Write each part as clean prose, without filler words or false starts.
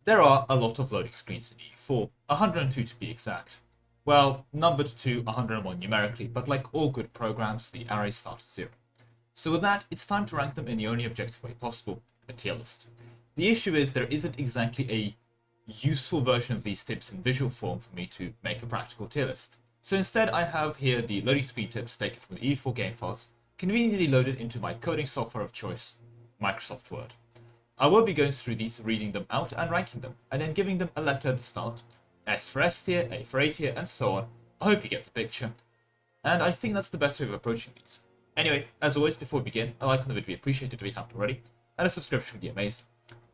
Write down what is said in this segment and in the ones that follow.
There are a lot of loading screens in EU4, 102 to be exact. Well, numbered to 101 numerically, but like all good programs, the arrays start at 0. So with that, it's time to rank them in the only objective way possible, a tier list. The issue is there isn't exactly a useful version of these tips in visual form for me to make a practical tier list. So instead I have here the loading screen tips taken from the EU4 game files, conveniently loaded into my coding software of choice, Microsoft Word. I will be going through these, reading them out and ranking them, and then giving them a letter at the start. S for S tier, A for A tier, and so on. I hope you get the picture. And I think that's the best way of approaching these. Anyway, as always, before we begin, a like on the video would be appreciated if you haven't already, and a subscription would be amazing.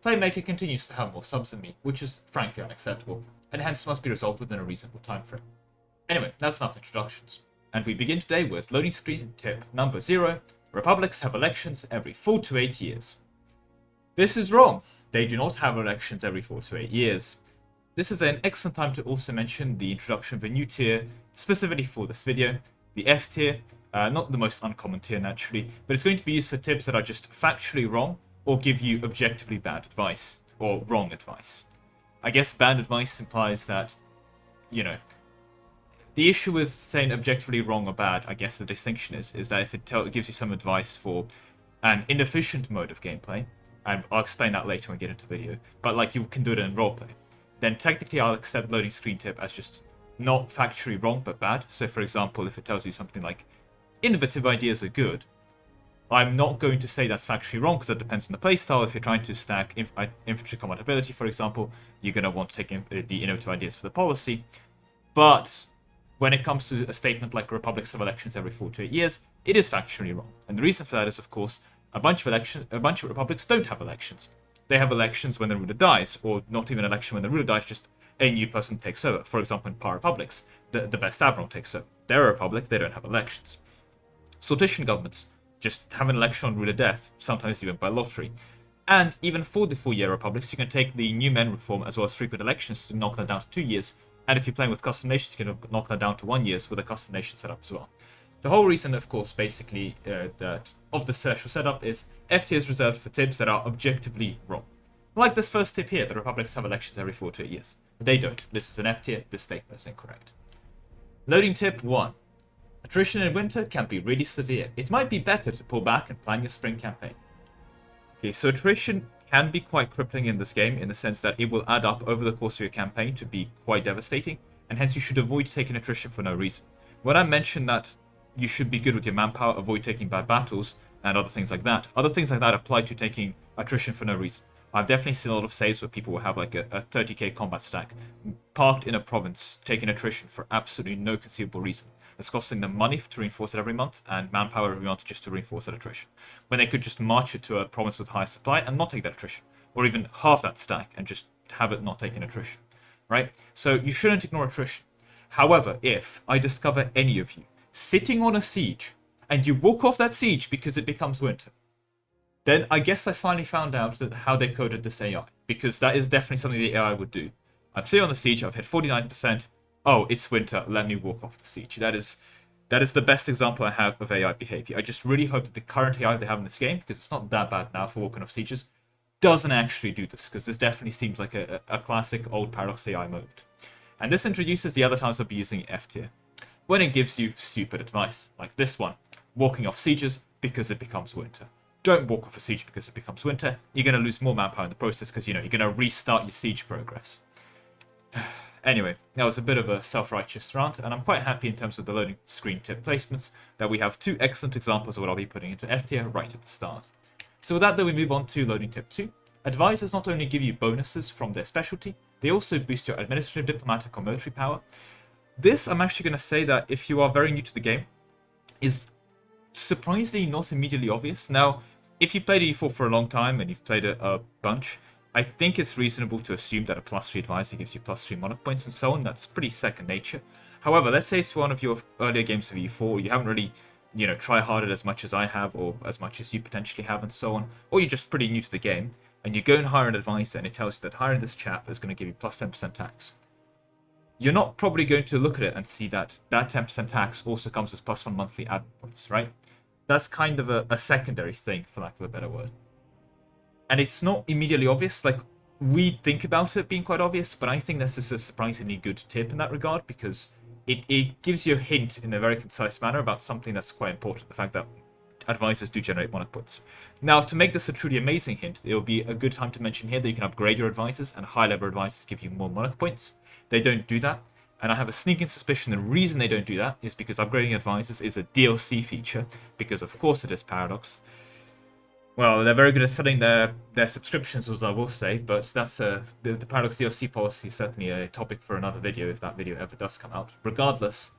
Playmaker continues to have more subs than me, which is frankly unacceptable, and hence must be resolved within a reasonable time frame. Anyway, that's enough introductions. And we begin today with loading screen tip number 0. Republics have elections every 4 to 8 years. This is wrong. They do not have elections every 4 to 8 years. This is an excellent time to also mention the introduction of a new tier, specifically for this video, the F tier. Not the most uncommon tier naturally, but it's going to be used for tips that are just factually wrong, or give you objectively bad advice, or wrong advice. I guess bad advice implies that, the issue with saying objectively wrong or bad, I guess the distinction is that if it gives you some advice for an inefficient mode of gameplay, and I'll explain that later when we get into the video, but like you can do it in roleplay, then technically I'll accept loading screen tip as just not factually wrong but bad. So for example, if it tells you something like innovative ideas are good, I'm not going to say that's factually wrong because that depends on the playstyle. If you're trying to stack infantry compatibility, for example, you're going to want to take the innovative ideas for the policy. But when it comes to a statement like republics have elections every 4 to 8 years, it is factually wrong. And the reason for that is, of course, a bunch of republics don't have elections. They have elections when the ruler dies, or not even an election when the ruler dies, just a new person takes over. For example, in Power Republics, the best admiral takes over. They're a republic, they don't have elections. Sortition governments just have an election on ruler death, sometimes even by lottery. And even for the 4-year republics, you can take the new men reform as well as frequent elections to knock that down to 2 years. And if you're playing with custom nations, you can knock that down to 1 year with a custom nation setup as well. The whole reason, of course, basically, that of the special setup is F tier is reserved for tips that are objectively wrong. Like this first tip here, the republics have elections every 4 to 8 years. They don't. This is an F tier, this statement is incorrect. Loading tip 1. Attrition in winter can be really severe. It might be better to pull back and plan your spring campaign. Okay, so attrition can be quite crippling in this game in the sense that it will add up over the course of your campaign to be quite devastating, and hence you should avoid taking attrition for no reason. When I mentioned that you should be good with your manpower, avoid taking bad battles, and other things like that apply to taking attrition for no reason. I've definitely seen a lot of saves where people will have like a 30k combat stack parked in a province, taking attrition for absolutely no conceivable reason. It's costing them money to reinforce it every month, and manpower every month just to reinforce that attrition. When they could just march it to a province with higher supply and not take that attrition, or even half that stack and just have it not taking attrition, right? So you shouldn't ignore attrition. However, if I discover any of you sitting on a siege, and you walk off that siege because it becomes winter, then I guess I finally found out how they coded this AI, because that is definitely something the AI would do. I'm sitting on the siege, I've hit 49%, oh, it's winter, let me walk off the siege. That is the best example I have of AI behavior. I just really hope that the current AI they have in this game, because it's not that bad now for walking off sieges, doesn't actually do this, because this definitely seems like a classic old Paradox AI mode. And this introduces the other times I'll be using F tier, when it gives you stupid advice, like this one, walking off sieges because it becomes winter. Don't walk off a siege because it becomes winter. You're going to lose more manpower in the process because, you're going to restart your siege progress. Anyway, that was a bit of a self-righteous rant, and I'm quite happy in terms of the loading screen tip placements that we have 2 excellent examples of what I'll be putting into F tier right at the start. So with that, though, we move on to loading tip 2. Advisors not only give you bonuses from their specialty, they also boost your administrative, diplomatic, or military power. This, I'm actually going to say that if you are very new to the game, is surprisingly not immediately obvious. Now, if you've played EU4 for a long time and you've played a bunch, I think it's reasonable to assume that a +3 advisor gives you +3 Monarch points and so on. That's pretty second nature. However, let's say it's one of your earlier games of EU4, you haven't really, try-harded as much as I have, or as much as you potentially have, and so on, or you're just pretty new to the game, and you go and hire an advisor, and it tells you that hiring this chap is going to give you +10% tax. You're not probably going to look at it and see that that 10% tax also comes with +1 monthly admin points, right? That's kind of a secondary thing, for lack of a better word. And it's not immediately obvious. Like, we think about it being quite obvious, but I think this is a surprisingly good tip in that regard, because it gives you a hint in a very concise manner about something that's quite important, the fact that advisors do generate monarch points. Now, to make this a truly amazing hint, it will be a good time to mention here that you can upgrade your advisors, and high-level advisors give you more monarch points. They don't do that, and I have a sneaking suspicion the reason they don't do that is because upgrading advisors is a DLC feature, because of course it is Paradox. Well, they're very good at selling their subscriptions, as I will say, but that's the Paradox DLC policy is certainly a topic for another video, if that video ever does come out. Regardless,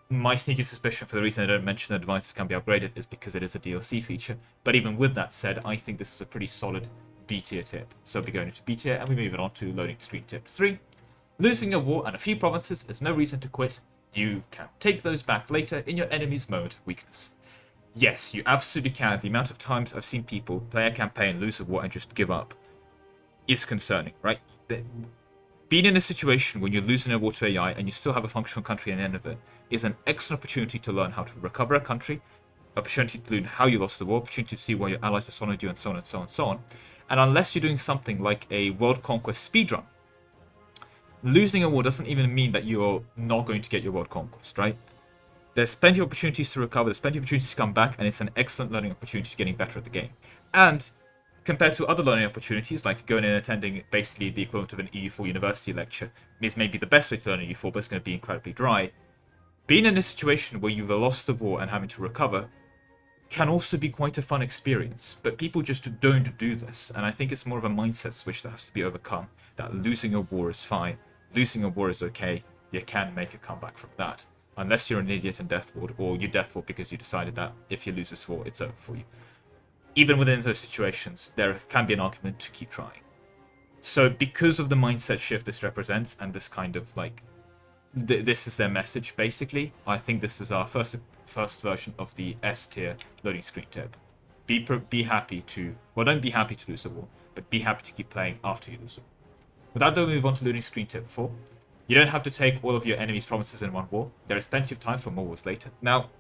my sneaky suspicion for the reason I don't mention that devices can be upgraded is because it is a DLC feature. But even with that said, I think this is a pretty solid B tier tip. So we're going into B tier and we move it on to loading screen tip 3. Losing a war and a few provinces is no reason to quit. You can take those back later in your enemy's moment of weakness. Yes, you absolutely can. The amount of times I've seen people play a campaign, lose a war, and just give up is concerning, right? Being in a situation when you're losing a war to AI and you still have a functional country at the end of it is an excellent opportunity to learn how to recover a country, opportunity to learn how you lost the war, opportunity to see why your allies dishonored you, and so on and so on and so on. And unless you're doing something like a world conquest speedrun, losing a war doesn't even mean that you're not going to get your world conquest, right? There's plenty of opportunities to recover, there's plenty of opportunities to come back, and it's an excellent learning opportunity to getting better at the game. And compared to other learning opportunities, like going and attending basically the equivalent of an EU4 university lecture, is maybe the best way to learn EU4, but it's going to be incredibly dry. Being in a situation where you've lost the war and having to recover can also be quite a fun experience, but people just don't do this, and I think it's more of a mindset switch that has to be overcome, that losing a war is fine, losing a war is okay, you can make a comeback from that. Unless you're an idiot and deathward, or you deathward because you decided that if you lose this war, it's over for you. Even within those situations, there can be an argument to keep trying. So because of the mindset shift this represents, and this kind of like, this is their message basically, I think this is our first version of the S tier loading screen tip. Be happy to, well, don't be happy to lose a war, but be happy to keep playing after you lose a war. With that though, we move on to loading screen tip 4. You don't have to take all of your enemy's provinces in one war. There is plenty of time for more wars later. Now,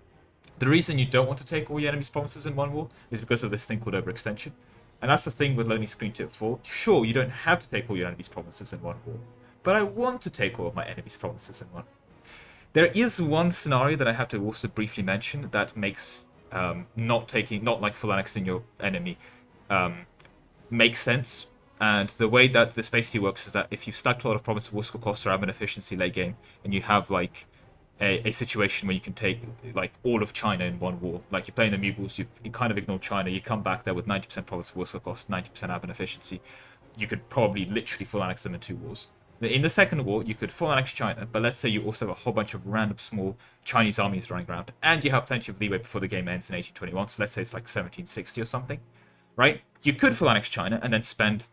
the reason you don't want to take all your enemy's provinces in one war is because of this thing called overextension. And that's the thing with loading screen tip 4. Sure, you don't have to take all your enemy's provinces in one war, but I want to take all of my enemy's provinces in one war. There is one scenario that I have to also briefly mention that makes not like full annexing your enemy makes sense. And the way that this basically works is that if you've stacked a lot of province war score costs or admin efficiency late game, and you have like a situation where you can take like all of China in one war, like you're playing the Mughals, you kind of ignore China, you come back there with 90% province war score cost, 90% admin efficiency, you could probably literally full annex them in 2 wars. In the second war, you could full annex China, but let's say you also have a whole bunch of random small Chinese armies running around, and you have plenty of leeway before the game ends in 1821, so let's say it's like 1760 or something, right? You could full annex China and then spend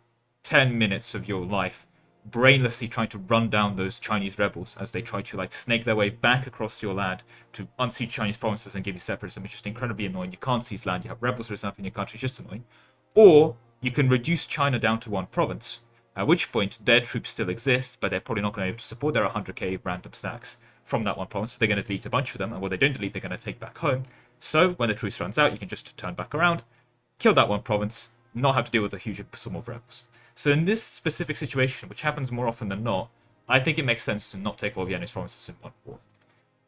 10 minutes of your life brainlessly trying to run down those Chinese rebels as they try to like snake their way back across your land to unseat Chinese provinces and give you separatism. It's just incredibly annoying. You can't seize land, you have rebels risen up in your country, it's just annoying. Or you can reduce China down to 1 province, at which point their troops still exist, but they're probably not going to be able to support their 100k random stacks from that 1 province, so they're going to delete a bunch of them, and what they don't delete they're going to take back home. So when the truce runs out, you can just turn back around, kill that 1 province, not have to deal with a huge swarm of rebels. So in this specific situation, which happens more often than not, I think it makes sense to not take all the enemy's provinces in one war.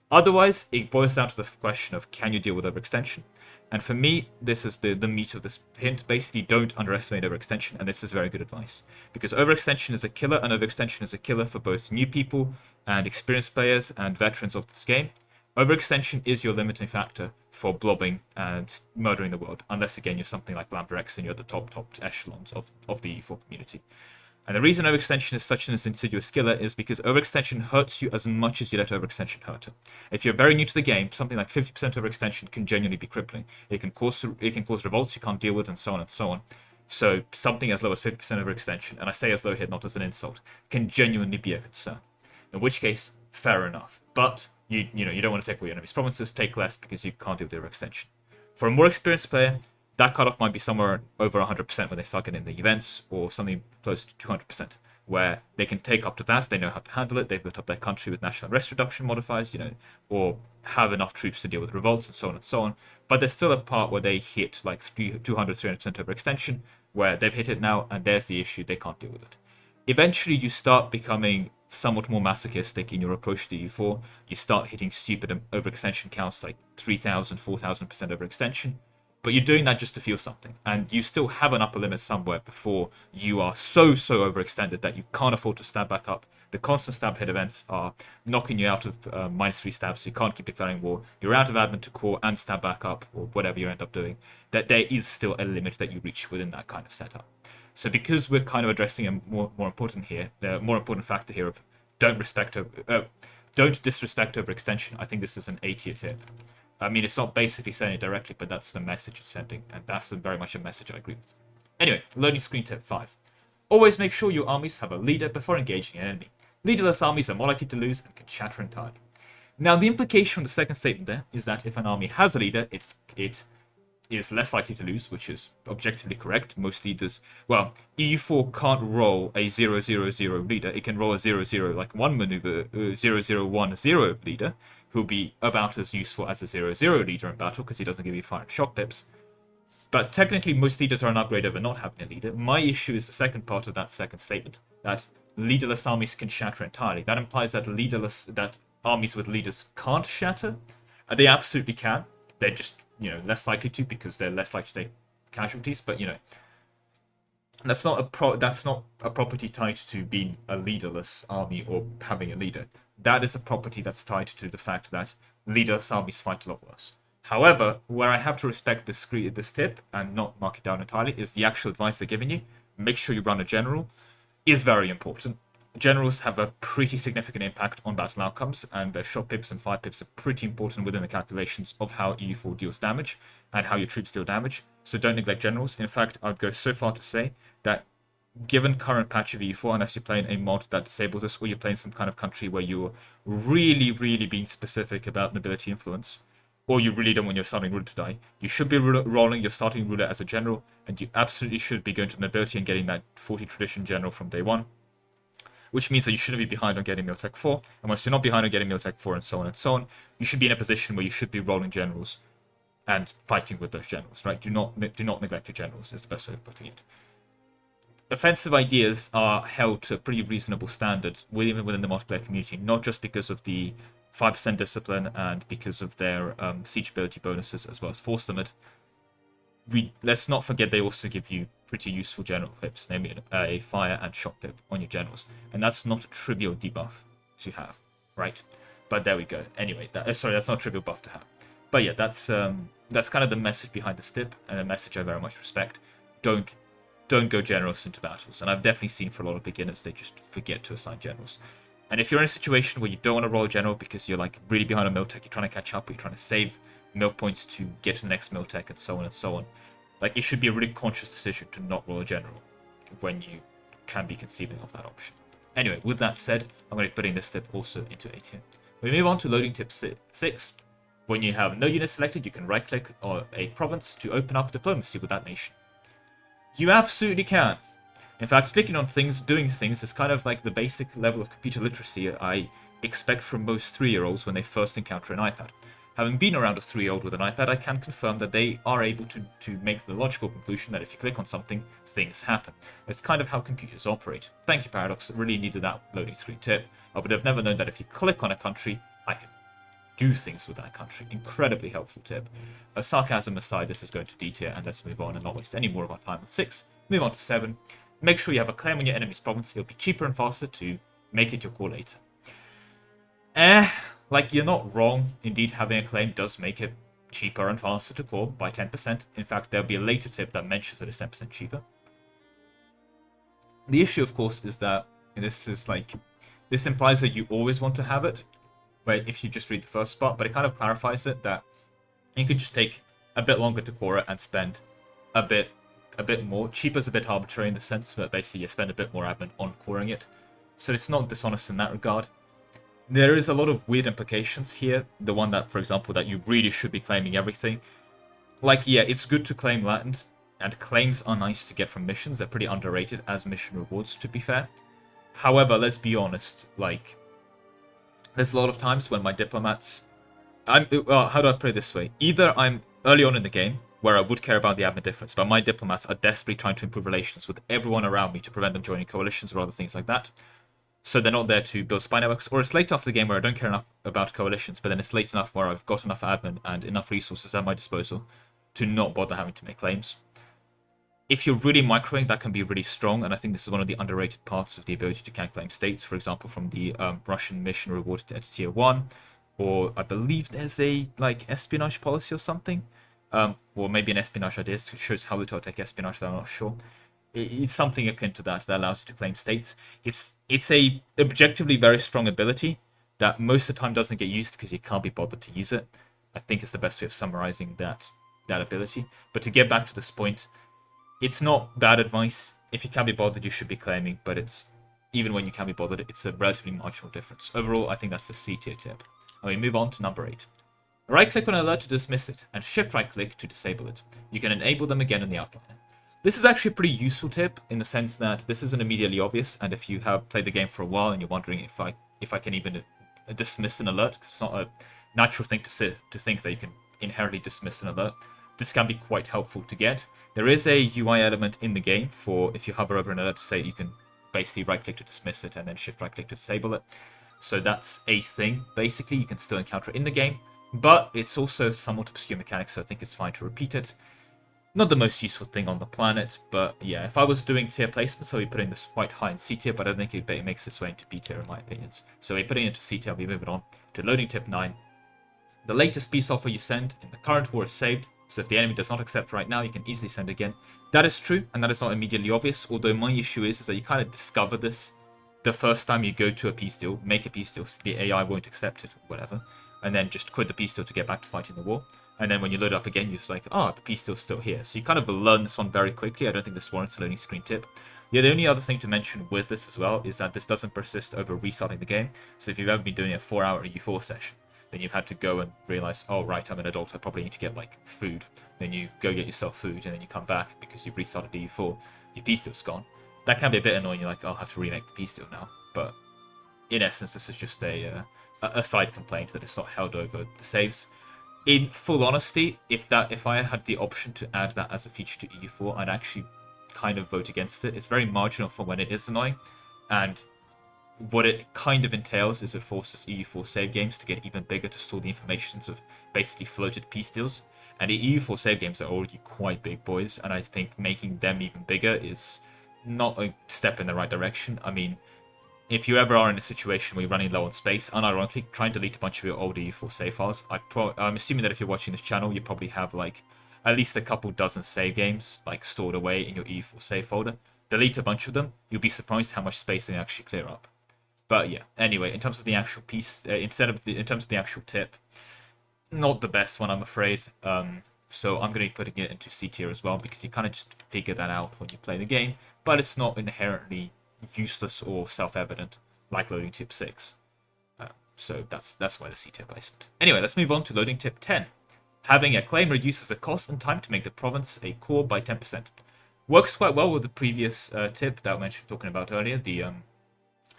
Otherwise, it boils down to the question of can you deal with overextension? And for me, this is the meat of this hint. Basically, don't underestimate overextension, and this is very good advice. Because overextension is a killer, and overextension is a killer for both new people and experienced players and veterans of this game. Overextension is your limiting factor for blobbing and murdering the world, unless again you're something like Lambda X and you're at the top echelons of the EU4 community. And the reason overextension is such an insidious killer is because overextension hurts you as much as you let overextension hurt it. If you're very new to the game, something like 50% overextension can genuinely be crippling. It can cause revolts you can't deal with, and so on and so on. So something as low as 50% overextension, and I say as low here not as an insult, can genuinely be a concern. In which case, fair enough. But you don't want to take all your enemy's provinces, take less because you can't deal with overextension. For a more experienced player, that cutoff might be somewhere over 100% when they start getting the events, or something close to 200%, where they can take up to that, they know how to handle it, they've built up their country with national unrest reduction modifiers, or have enough troops to deal with revolts, and so on and so on. But there's still a part where they hit like 200-300% overextension, where they've hit it now, and there's the issue, they can't deal with it. eventually you start becoming somewhat more masochistic in your approach to EU4. You start hitting stupid overextension counts like 3,000, 4,000% overextension. But you're doing that just to feel something. And you still have an upper limit somewhere before you are so overextended that you can't afford to stab back up. The constant stab hit events are knocking you out of -3 stabs, so you can't keep declaring war. You're out of admin to core and stab back up, or whatever you end up doing. That there is still a limit that you reach within that kind of setup. So because we're kind of addressing a more important here, the more important factor here of don't disrespect overextension, I think this is an A-tier tip. I mean, it's not basically saying it directly, but that's the message it's sending, and that's very much a message I agree with. Anyway, loading screen tip 5. Always make sure your armies have a leader before engaging an enemy. Leaderless armies are more likely to lose and can shatter entirely. Now, the implication from the second statement there is that if an army has a leader, it is less likely to lose, which is objectively correct. Most leaders, well, EU4 can't roll a 0-0-0 leader. It can roll a 0-0, like one maneuver, 0-0-1-0 leader, who'll be about as useful as a 0-0 leader in battle because he doesn't give you 5 shock pips. But technically, most leaders are an upgrade over not having a leader. My issue is the second part of that second statement, that leaderless armies can shatter entirely. That implies that armies with leaders can't shatter. They absolutely can. They're just, less likely to because they're less likely to take casualties. But that's not a property tied to being a leaderless army or having a leader. That is a property that's tied to the fact that leaderless armies fight a lot worse. However, where I have to respect this tip and not mark it down entirely is the actual advice they're giving you. Make sure you run a general is very important. Generals have a pretty significant impact on battle outcomes, and their shot pips and 5 pips are pretty important within the calculations of how EU4 deals damage and how your troops deal damage. So don't neglect generals. In fact, I'd go so far to say that given current patch of EU4, unless you're playing a mod that disables this, or you're playing some kind of country where you're really being specific about nobility influence, or you really don't want your starting ruler to die, you should be rolling your starting ruler as a general, and you absolutely should be going to nobility and getting that 40 tradition general from day one. Which means that you shouldn't be behind on getting Miltech 4, and once you're not behind on getting Miltech 4 and so on, you should be in a position where you should be rolling generals and fighting with those generals, right? Do not neglect your generals, is the best way of putting it. Offensive ideas are held to a pretty reasonable standard, even within the multiplayer community, not just because of the 5% discipline and because of their siege ability bonuses as well as force limit. Let's not forget they also give you pretty useful general pips, namely a fire and shock pip on your generals, and that's not a trivial debuff to have, right? But there we go. Anyway, that's not a trivial buff to have. But yeah, that's kind of the message behind this tip, and a message I very much respect. Don't go generals into battles, and I've definitely seen for a lot of beginners they just forget to assign generals. And if you're in a situation where you don't want to roll a general because you're like really behind on Miltech, you're trying to catch up, or you're trying to save milk points to get to the next Miltech, and so on. Like, it should be a really conscious decision to not roll a general when you can be conceiving of that option. Anyway, with that said, I'm going to be putting this tip also into A tier. We move on to loading tip 6. When you have no unit selected, you can right-click on a province to open up diplomacy with that nation. You absolutely can. In fact, clicking on things, doing things, is kind of like the basic level of computer literacy I expect from most 3-year-olds when they first encounter an iPad. Having been around a 3-year-old with an iPad, I can confirm that they are able to make the logical conclusion that if you click on something, things happen. That's kind of how computers operate. Thank you, Paradox. I really needed that loading screen tip. I would have never known that if you click on a country, I can do things with that country. Incredibly helpful tip. Sarcasm aside, this is going to D tier, and let's move on and not waste any more of our time on 6. Move on to 7. Make sure you have a claim on your enemy's province. It'll be cheaper and faster to make it your core later. Like, you're not wrong. Indeed, having a claim does make it cheaper and faster to core by 10%. In fact, there'll be a later tip that mentions that it's 10% cheaper. The issue, of course, is that this implies that you always want to have it, where if you just read the first part, but it kind of clarifies it that you could just take a bit longer to core it and spend a bit more. Cheaper is a bit arbitrary in the sense that basically you spend a bit more admin on coring it. So it's not dishonest in that regard. There is a lot of weird implications here. The one that, for example, that you really should be claiming everything. Like, yeah, it's good to claim Latin, and claims are nice to get from missions. They're pretty underrated as mission rewards, to be fair. However, let's be honest, like, there's a lot of times when my diplomats... how do I put it this way? Either I'm early on in the game, where I would care about the admin difference, but my diplomats are desperately trying to improve relations with everyone around me to prevent them joining coalitions or other things like that. So they're not there to build spy networks, or it's late after the game where I don't care enough about coalitions, but then it's late enough where I've got enough admin and enough resources at my disposal to not bother having to make claims. If you're really microing, that can be really strong, and I think this is one of the underrated parts of the ability to can claim states, for example, from the Russian mission rewarded at tier 1, or I believe there's a like espionage policy or something, or maybe an espionage idea, which shows how little I take espionage, that I'm not sure. It's something akin to that allows you to claim states. It's a objectively very strong ability that most of the time doesn't get used because you can't be bothered to use it. I think it's the best way of summarizing that ability. But to get back to this point, it's not bad advice. If you can't be bothered, you should be claiming, but it's even when you can be bothered, it's a relatively marginal difference. Overall, I think that's the C tier tip. And we move on to number 8. Right-click on an alert to dismiss it, and shift-right-click to disable it. You can enable them again in the outliner. This is actually a pretty useful tip in the sense that this isn't immediately obvious, and if you have played the game for a while and you're wondering if I can even dismiss an alert, because it's not a natural thing to think that you can inherently dismiss an alert, this can be quite helpful to get. There is a UI element in the game for if you hover over an alert to say you can basically right-click to dismiss it and then shift right-click to disable it. So that's a thing, basically. You can still encounter it in the game, but it's also somewhat obscure mechanics, so I think it's fine to repeat it. Not the most useful thing on the planet, but yeah, if I was doing tier placements, I'll be putting this quite high in C tier, but I don't think it makes its way into B tier in my opinions. So we're putting it into C tier, I'll be moving on to loading tip 9. The latest peace offer you send in the current war is saved, so if the enemy does not accept right now, you can easily send again. That is true, and that is not immediately obvious, although my issue is that you kind of discover this the first time you go to a peace deal, make a peace deal, so the AI won't accept it or whatever, and then just quit the peace deal to get back to fighting the war. And then when you load it up again, you're just like, oh, the peace deal's still here. So you kind of learn this one very quickly. I don't think this warrants a loading screen tip. Yeah, the only other thing to mention with this as well is that this doesn't persist over restarting the game. So if you've ever been doing a 4-hour EU4 session, then you've had to go and realize, oh, right, I'm an adult, I probably need to get, like, food. Then you go get yourself food, and then you come back because you've restarted EU4, your peace deal's gone. That can be a bit annoying. You're like, oh, I'll have to remake the peace deal now. But in essence, this is just a side complaint that it's not held over the saves. In full honesty, if I had the option to add that as a feature to EU4, I'd actually kind of vote against it. It's very marginal for when it is annoying, and what it kind of entails is it forces EU4 save games to get even bigger to store the informations of basically floated peace deals. And the EU4 save games are already quite big boys, and I think making them even bigger is not a step in the right direction. I mean, if you ever are in a situation where you're running low on space, unironically, try and delete a bunch of your old EU4 save files. I'm assuming that if you're watching this channel, you probably have like at least a couple dozen save games like stored away in your EU4 save folder. Delete a bunch of them. You'll be surprised how much space they actually clear up. But yeah, anyway, in terms of the actual piece, in terms of the actual tip, not the best one, I'm afraid. So I'm going to be putting it into C tier as well because you kind of just figure that out when you play the game, but it's not inherently useless or self-evident like loading tip 6. So that's why the C tier placement. Anyway, let's move on to loading tip 10. Having a claim reduces the cost and time to make the province a core by 10%. Works quite well with the previous tip that I mentioned talking about earlier, the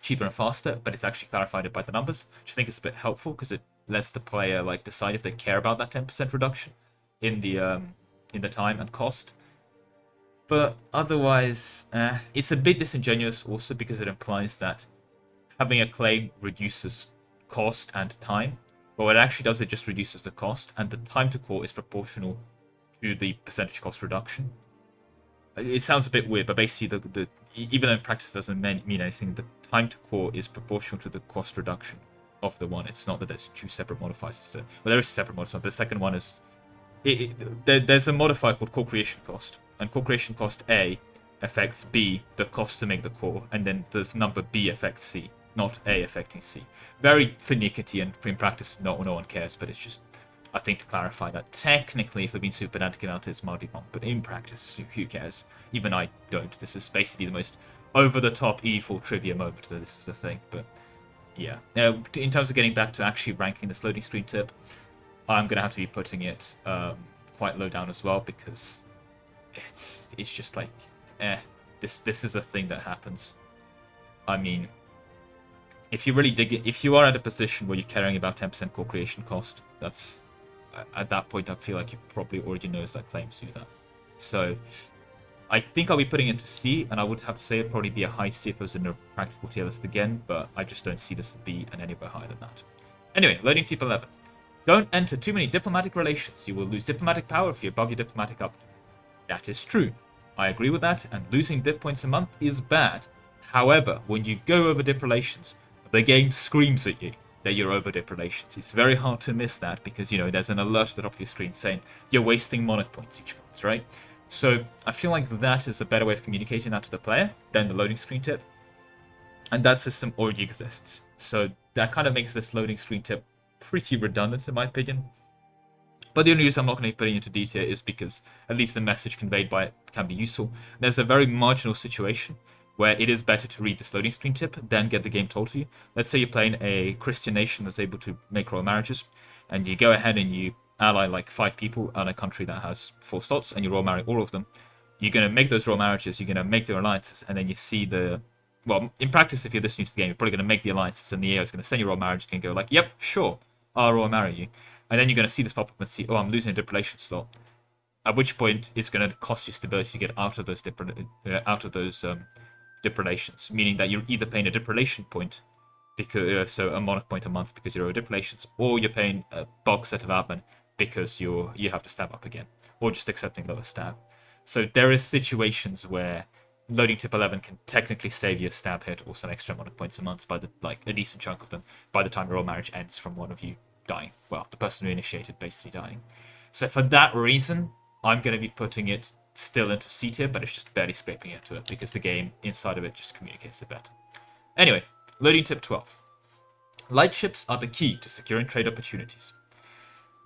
cheaper and faster, but it's actually clarified it by the numbers, which I think is a bit helpful because it lets the player like decide if they care about that 10% reduction in the time and cost. But otherwise, it's a bit disingenuous also because it implies that having a claim reduces cost and time. But what it actually does, it just reduces the cost, and the time to core is proportional to the percentage cost reduction. It sounds a bit weird, but basically, even though in practice it doesn't mean anything, the time to core is proportional to the cost reduction of the one. It's not that there's two separate modifiers. Well, there is a separate modifier, but the second one is... there's a modifier called core creation cost, and core creation cost A affects B, the cost to make the core, and then the number B affects C, not A affecting C. Very finicky, and in practice no one cares, but it's just a thing to clarify that technically, if we're being super pedantic about it, it's mildly wrong, but in practice, who cares? Even I don't. This is basically the most over-the-top E4 trivia moment that this is a thing, but yeah. Now, in terms of getting back to actually ranking this loading screen tip, I'm going to have to be putting it quite low down as well, because it's just like, this is a thing that happens. I mean, if you really dig it, if you are at a position where you're caring about 10% core creation cost, that's at that point I feel like you probably already knows that claims you that. So I think I'll be putting it to C, and I would have to say it'd probably be a high C if it was in a practical tier list again, but I just don't see this at B and anywhere higher than that. Anyway, loading tip 11. Don't enter too many diplomatic relations. You will lose diplomatic power if you're above your diplomatic upkeep. That is true. I agree with that, and losing dip points a month is bad. However, when you go over dip relations, the game screams at you that you're over dip relations. It's very hard to miss that because, you know, there's an alert at the top of your screen saying you're wasting Monarch points each month, right? So I feel like that is a better way of communicating that to the player than the loading screen tip. And that system already exists. So that kind of makes this loading screen tip pretty redundant in my opinion. But the only reason I'm not going to be putting it into D tier is because at least the message conveyed by it can be useful. There's a very marginal situation where it is better to read this loading screen tip than get the game told to you. Let's say you're playing a Christian nation that's able to make royal marriages, and you go ahead and you ally like 5 people on a country that has 4 slots, and you royal marry all of them. You're going to make those royal marriages, you're going to make their alliances, and then you see the... Well, in practice, if you're this new to the game, you're probably going to make the alliances, and the AI is going to send you royal marriage, and go like, yep, sure, I'll royal marry you. And then you're going to see this pop up and see, oh, I'm losing a dip relation slot. At which point, it's going to cost you stability to get out of those dip relations, meaning that you're either paying a dip relation point, because so a Monarch point a month because you're over dip relations, or you're paying a bulk set of admin because you have to stab up again, or just accepting lower stab. So there is situations where loading tip 11 can technically save you a stab hit or some extra Monarch points a month by the a decent chunk of them by the time your marriage ends from one of you dying. Well, the person who initiated basically dying. So for that reason, I'm going to be putting it still into C tier, but it's just barely scraping into it because the game inside of it just communicates it better. Anyway, loading tip 12. Light ships are the key to securing trade opportunities.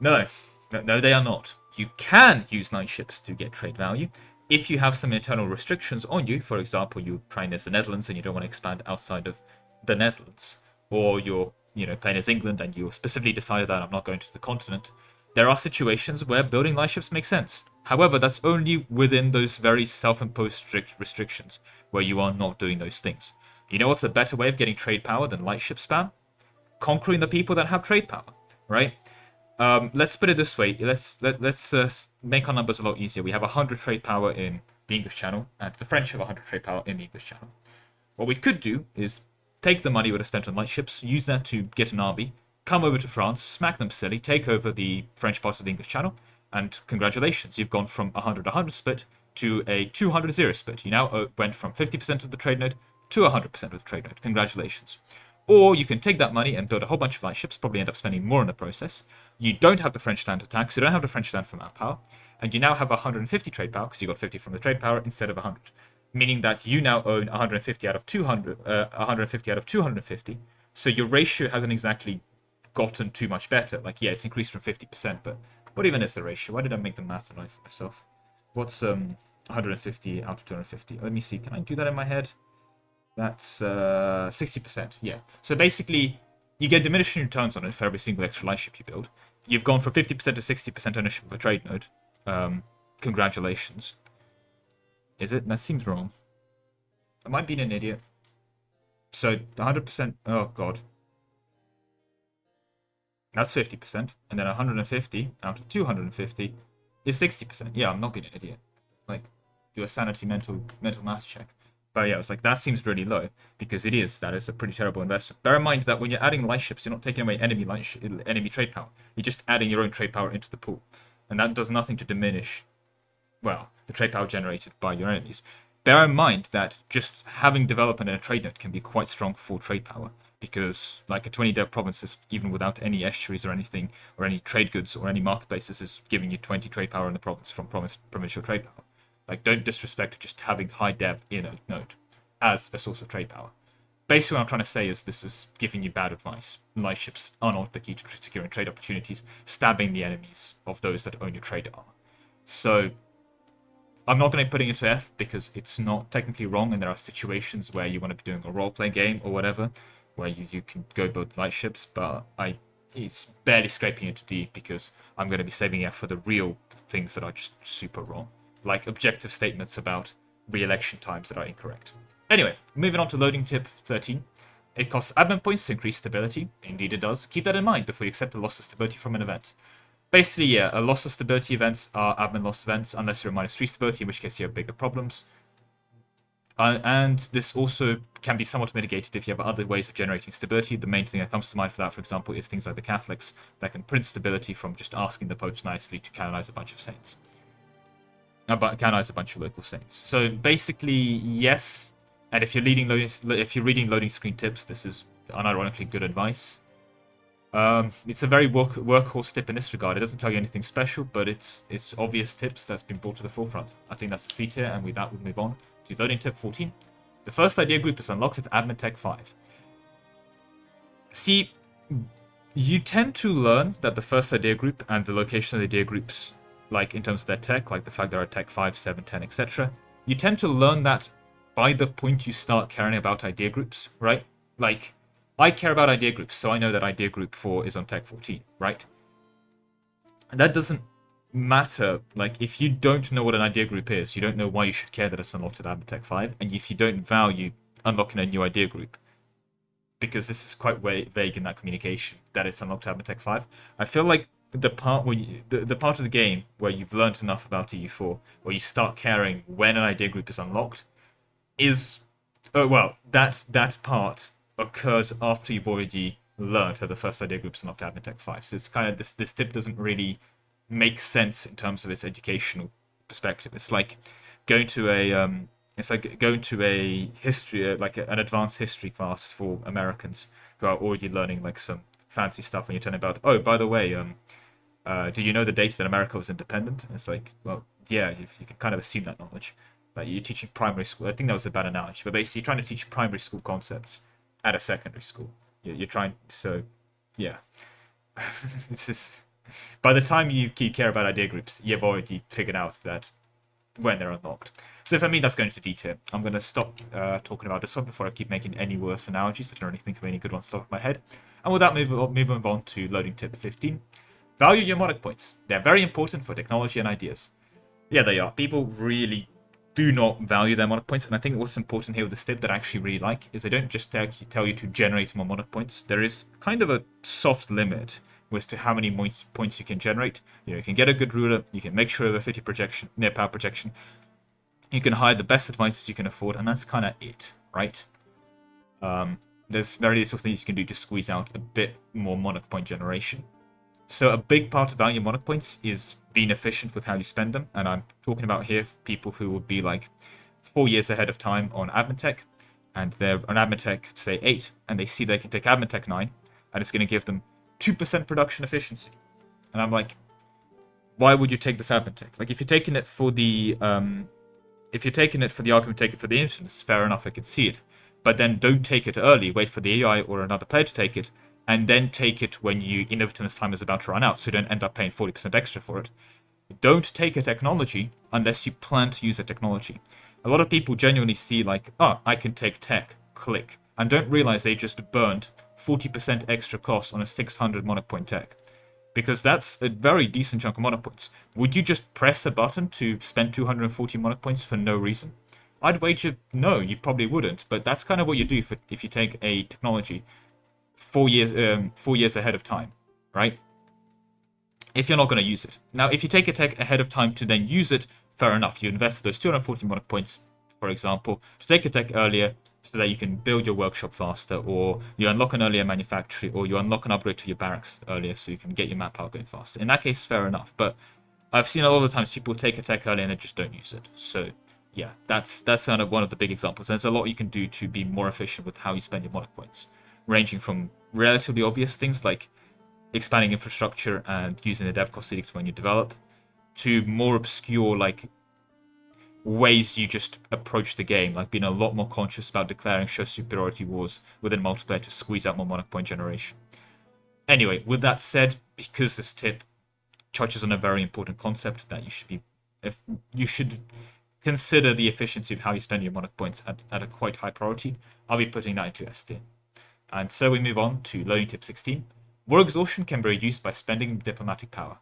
No, they are not. You can use light ships to get trade value if you have some internal restrictions on you. For example, you're trying as the Netherlands and you don't want to expand outside of the Netherlands, or you're playing as England and you specifically decided that I'm not going to the continent. There are situations where building light ships makes sense. However, that's only within those very self-imposed strict restrictions where you are not doing those things. You know what's a better way of getting trade power than light ship spam? Conquering the people that have trade power, right? Let's put it this way. Let's make our numbers a lot easier. We have 100 trade power in the English channel, and the French have 100 trade power in the English channel. What we could do is take the money we would have spent on light ships, use that to get an army, come over to France, smack them silly, take over the French parts of the English channel, and congratulations, you've gone from 100-100 split to a 200-0 split. You now went from 50% of the trade node to 100% of the trade node. Congratulations. Or you can take that money and build a whole bunch of light ships, probably end up spending more in the process. You don't have the French land to attack, so you don't have the French land for manpower, and you now have 150 trade power, because you got 50 from the trade power instead of 100. Meaning that you now own 150 out of 200, 150 out of 250, so your ratio hasn't exactly gotten too much better. Like, yeah, it's increased from 50%, but what even is the ratio? Why did I make the math annoy for myself? What's 150 out of 250? Let me see, can I do that in my head? That's 60%, yeah. So basically, you get diminishing returns on it for every single extra light ship you build. You've gone from 50% to 60% ownership of a trade node. Congratulations. Is it? That seems wrong. I might be an idiot. So, 100%... Oh, God. That's 50%. And then 150 out of 250 is 60%. Yeah, I'm not being an idiot. Like, do a sanity mental math check. But yeah, it's like, that seems really low, because it is. That is a pretty terrible investment. Bear in mind that when you're adding light ships, you're not taking away enemy trade power. You're just adding your own trade power into the pool. And that does nothing to diminish, well, the trade power generated by your enemies. Bear in mind that just having development in a trade node can be quite strong for trade power, because like a 20 dev province is, even without any estuaries or anything, or any trade goods or any marketplaces, is giving you 20 trade power in the province from provincial trade power. Like, don't disrespect just having high dev in a node as a source of trade power. Basically, what I'm trying to say is this is giving you bad advice. Light ships are not the key to securing trade opportunities. Stabbing the enemies of those that own your trade are. So, I'm not going to be putting it to F because it's not technically wrong, and there are situations where you want to be doing a role-play game or whatever, where you can go build light ships, but it's barely scraping into D because I'm going to be saving F for the real things that are just super wrong. Like objective statements about re-election times that are incorrect. Anyway, moving on to loading tip 13. It costs admin points to increase stability. Indeed it does. Keep that in mind before you accept the loss of stability from an event. basically, yeah, a loss of stability events are admin loss events, unless you're -3 stability, in which case you have bigger problems. And this also can be somewhat mitigated if you have other ways of generating stability. The main thing that comes to mind for that, for example, is things like the Catholics that can print stability from just asking the popes nicely to canonize a bunch of saints. Canonize a bunch of local saints. So basically, yes. And if you're reading loading screen tips, this is unironically good advice. It's a very workhorse tip in this regard. It doesn't tell you anything special, but it's obvious tips that's been brought to the forefront. I think that's a C tier, and with that we'll move on to loading tip 14. The first idea group is unlocked with Admin Tech 5. See, you tend to learn that the first idea group and the location of the idea groups, like in terms of their tech, like the fact there are tech 5, 7, 10, etc., you tend to learn that by the point you start caring about idea groups, right? Like, I care about idea groups, so I know that idea group 4 is on tech 14, right? And that doesn't matter. Like, if you don't know what an idea group is, you don't know why you should care that it's unlocked at Admin Tech 5, and if you don't value unlocking a new idea group, because this is quite vague in that communication, that it's unlocked at Admin Tech 5, I feel like the part when the part of the game where you've learned enough about EU4, where you start caring when an idea group is unlocked, is that part occurs after you've already learned that the first idea group is unlocked at Admin Tech 5. So it's kind of this tip doesn't really make sense in terms of its educational perspective. It's like going to a history, like an advanced history class for Americans who are already learning like some fancy stuff, and you're telling about, oh, by the way, do you know the date that America was independent? And it's like, well, yeah, you can kind of assume that knowledge. Like, you're teaching primary school. I think that was a bad analogy, but basically you're trying to teach primary school concepts at a secondary school. You're trying, so yeah. It's just, by the time you care about idea groups, you've already figured out that when they're unlocked. So for me, that's going into detail. I'm going to stop talking about this one before I keep making any worse analogies. I don't really think of any good ones off the top of my head. And with that, move on to loading tip 15. Value your Monarch points. They're very important for technology and ideas. Yeah, they are. People really do not value their Monarch points, and I think what's important here with this tip that I actually really like is they don't just tell you to generate more Monarch points. There is kind of a soft limit as to how many points you can generate. You know, you can get a good ruler, you can make sure of a 50 projection, near power projection, you can hire the best advisors you can afford, and that's kind of it, right? There's very little things you can do to squeeze out a bit more Monarch point generation. So a big part of valuing Monarch points is being efficient with how you spend them, and I'm talking about here people who would be like 4 years ahead of time on Admin Tech, and they're on Admin Tech, say 8, and they see they can take Admin Tech 9, and it's going to give them 2% production efficiency. And I'm like, why would you take this Admin Tech? Like, if you're taking it for the argument, take it for the instance, fair enough, I can see it. But then don't take it early, wait for the AI or another player to take it, and then take it when innovative time is about to run out, so you don't end up paying 40% extra for it. Don't take a technology unless you plan to use a technology. A lot of people genuinely see like, oh, I can take tech, click, and don't realize they just burned 40% extra cost on a 600 Monarch point tech. Because that's a very decent chunk of Monarch points. Would you just press a button to spend 240 Monarch points for no reason? I'd wager no, you probably wouldn't, but that's kind of what you do if you take a technology 4 years ahead of time, right? If you're not going to use it. Now, if you take a tech ahead of time to then use it, fair enough. You invest those 240 Monarch points, for example, to take a tech earlier so that you can build your workshop faster, or you unlock an earlier manufactory, or you unlock an upgrade to your barracks earlier so you can get your map power going faster. In that case, fair enough. But I've seen a lot of the times people take a tech earlier and they just don't use it. So yeah, that's kind of one of the big examples. There's a lot you can do to be more efficient with how you spend your Monarch points, ranging from relatively obvious things like expanding infrastructure and using the dev cost edict when you develop, to more obscure like ways you just approach the game, like being a lot more conscious about declaring show superiority wars within multiplayer to squeeze out more Monarch point generation. Anyway, with that said, because this tip touches on a very important concept that you should consider the efficiency of how you spend your Monarch points at a quite high priority, I'll be putting that into S tier. And so we move on to loading tip 16. War exhaustion can be reduced by spending diplomatic power.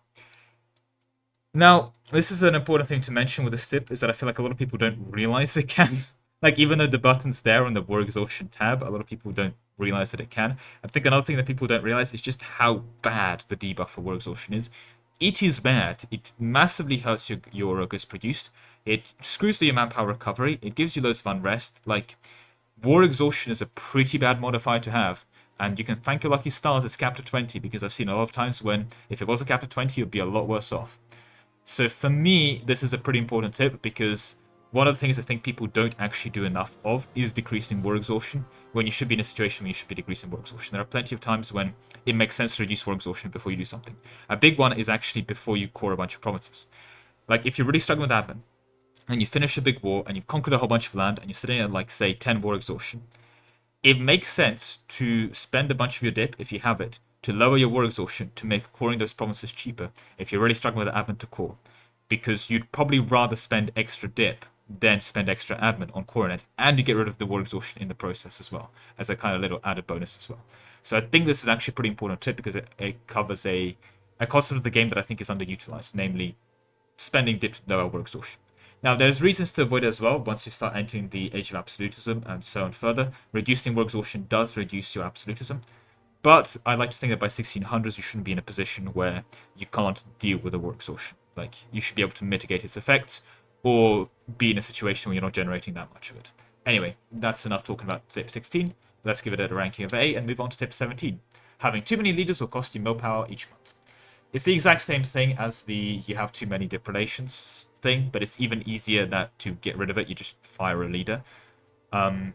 Now, this is an important thing to mention with this tip, is that I feel like a lot of people don't realize it can. Like, even though the button's there on the war exhaustion tab, a lot of people don't realize that it can. I think another thing that people don't realize is just how bad the debuff for war exhaustion is. it is bad. It massively hurts your goods produced. It screws through your manpower recovery. It gives you loads of unrest. Like, war exhaustion is a pretty bad modifier to have. And you can thank your lucky stars it's capped at 20, because I've seen a lot of times when, if it was a cap at 20, you'd be a lot worse off. So for me, this is a pretty important tip, because one of the things I think people don't actually do enough of is decreasing war exhaustion, when you should be in a situation where you should be decreasing war exhaustion. There are plenty of times when it makes sense to reduce war exhaustion before you do something. A big one is actually before you core a bunch of provinces. Like, if you're really struggling with admin, and you finish a big war, and you've conquered a whole bunch of land, and you're sitting at, like, say, 10 war exhaustion, it makes sense to spend a bunch of your dip, if you have it, to lower your war exhaustion, to make coring those provinces cheaper, if you're really struggling with admin to core. Because you'd probably rather spend extra dip than spend extra admin on coring it, and you get rid of the war exhaustion in the process as well, as a kind of little added bonus as well. So I think this is actually a pretty important tip, because it covers a concept of the game that I think is underutilized, namely spending dip to lower war exhaustion. Now, there's reasons to avoid it as well once you start entering the Age of Absolutism and so on further. Reducing war exhaustion does reduce your absolutism, but I like to think that by 1600s you shouldn't be in a position where you can't deal with the war exhaustion. Like, you should be able to mitigate its effects, or be in a situation where you're not generating that much of it. Anyway, that's enough talking about tip 16. Let's give it a ranking of A and move on to tip 17. Having too many leaders will cost you mill power each month. It's the exact same thing as the you have too many dip relations thing, but it's even easier that to get rid of it, you just fire a leader.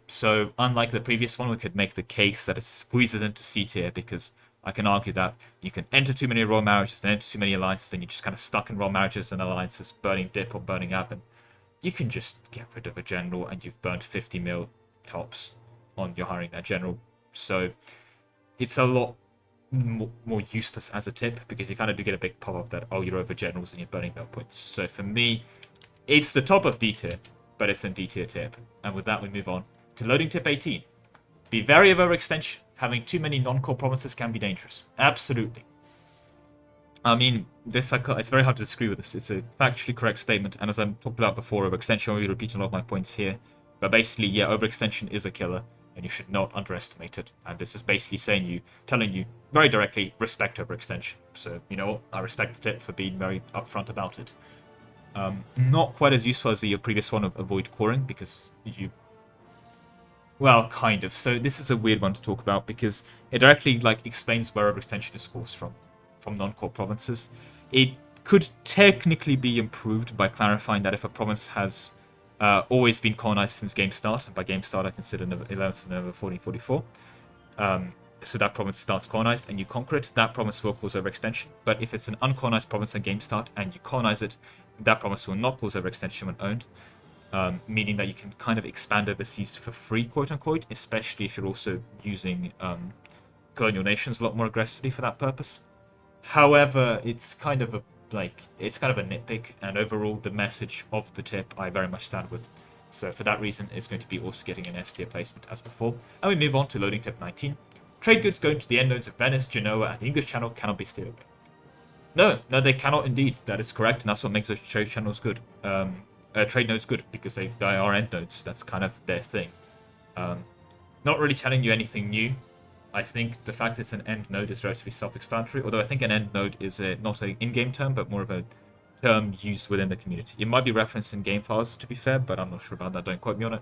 So unlike the previous one, we could make the case that it squeezes into C tier, because I can argue that you can enter too many royal marriages and enter too many alliances, and you're just kind of stuck in royal marriages and alliances, burning dip or burning up, and you can just get rid of a general, and you've burnt 50 mil tops on your hiring that general. So it's a lot more useless as a tip, because you kind of do get a big pop-up that, oh, you're over generals and you're burning mil points. So for me, it's the top of D tier, but it's a D tier tip. And with that, we move on to loading tip 18. Be wary of overextension. Having too many non-core provinces can be dangerous. Absolutely. I mean, it's very hard to disagree with this. It's a factually correct statement, and as I've talked about before, overextension, I'll be repeating a lot of my points here. But basically, yeah, overextension is a killer, and you should not underestimate it. And this is basically telling you very directly, respect overextension. So, you know what? I respected it for being very upfront about it. Not quite as useful as the previous one of avoid coring, because well, kind of. So this is a weird one to talk about, because it directly explains where overextension is caused from non-core provinces. It could technically be improved by clarifying that if a province has always been colonized since game start, and by game start I consider 11th of November 1444, so that province starts colonized and you conquer it, that province will cause overextension. But if it's an uncolonized province at game start and you colonize it, that province will not cause overextension when owned. Meaning that you can kind of expand overseas for free, quote-unquote, especially if you're also using colonial nations a lot more aggressively for that purpose. However, it's kind of a nitpick, and overall, the message of the tip I very much stand with. So for that reason, it's going to be also getting an S tier placement as before. And we move on to loading tip 19. Trade goods going to the end nodes of Venice, Genoa, and the English Channel cannot be steered away. No, they cannot indeed. That is correct, and that's what makes those trade channels good. Trade nodes good, because they are end nodes. That's kind of their thing. Not really telling you anything new. I think the fact it's an end node is relatively self-explanatory, although I think an end node is not an in-game term, but more of a term used within the community. It might be referenced in game files, to be fair, but I'm not sure about that. Don't quote me on it.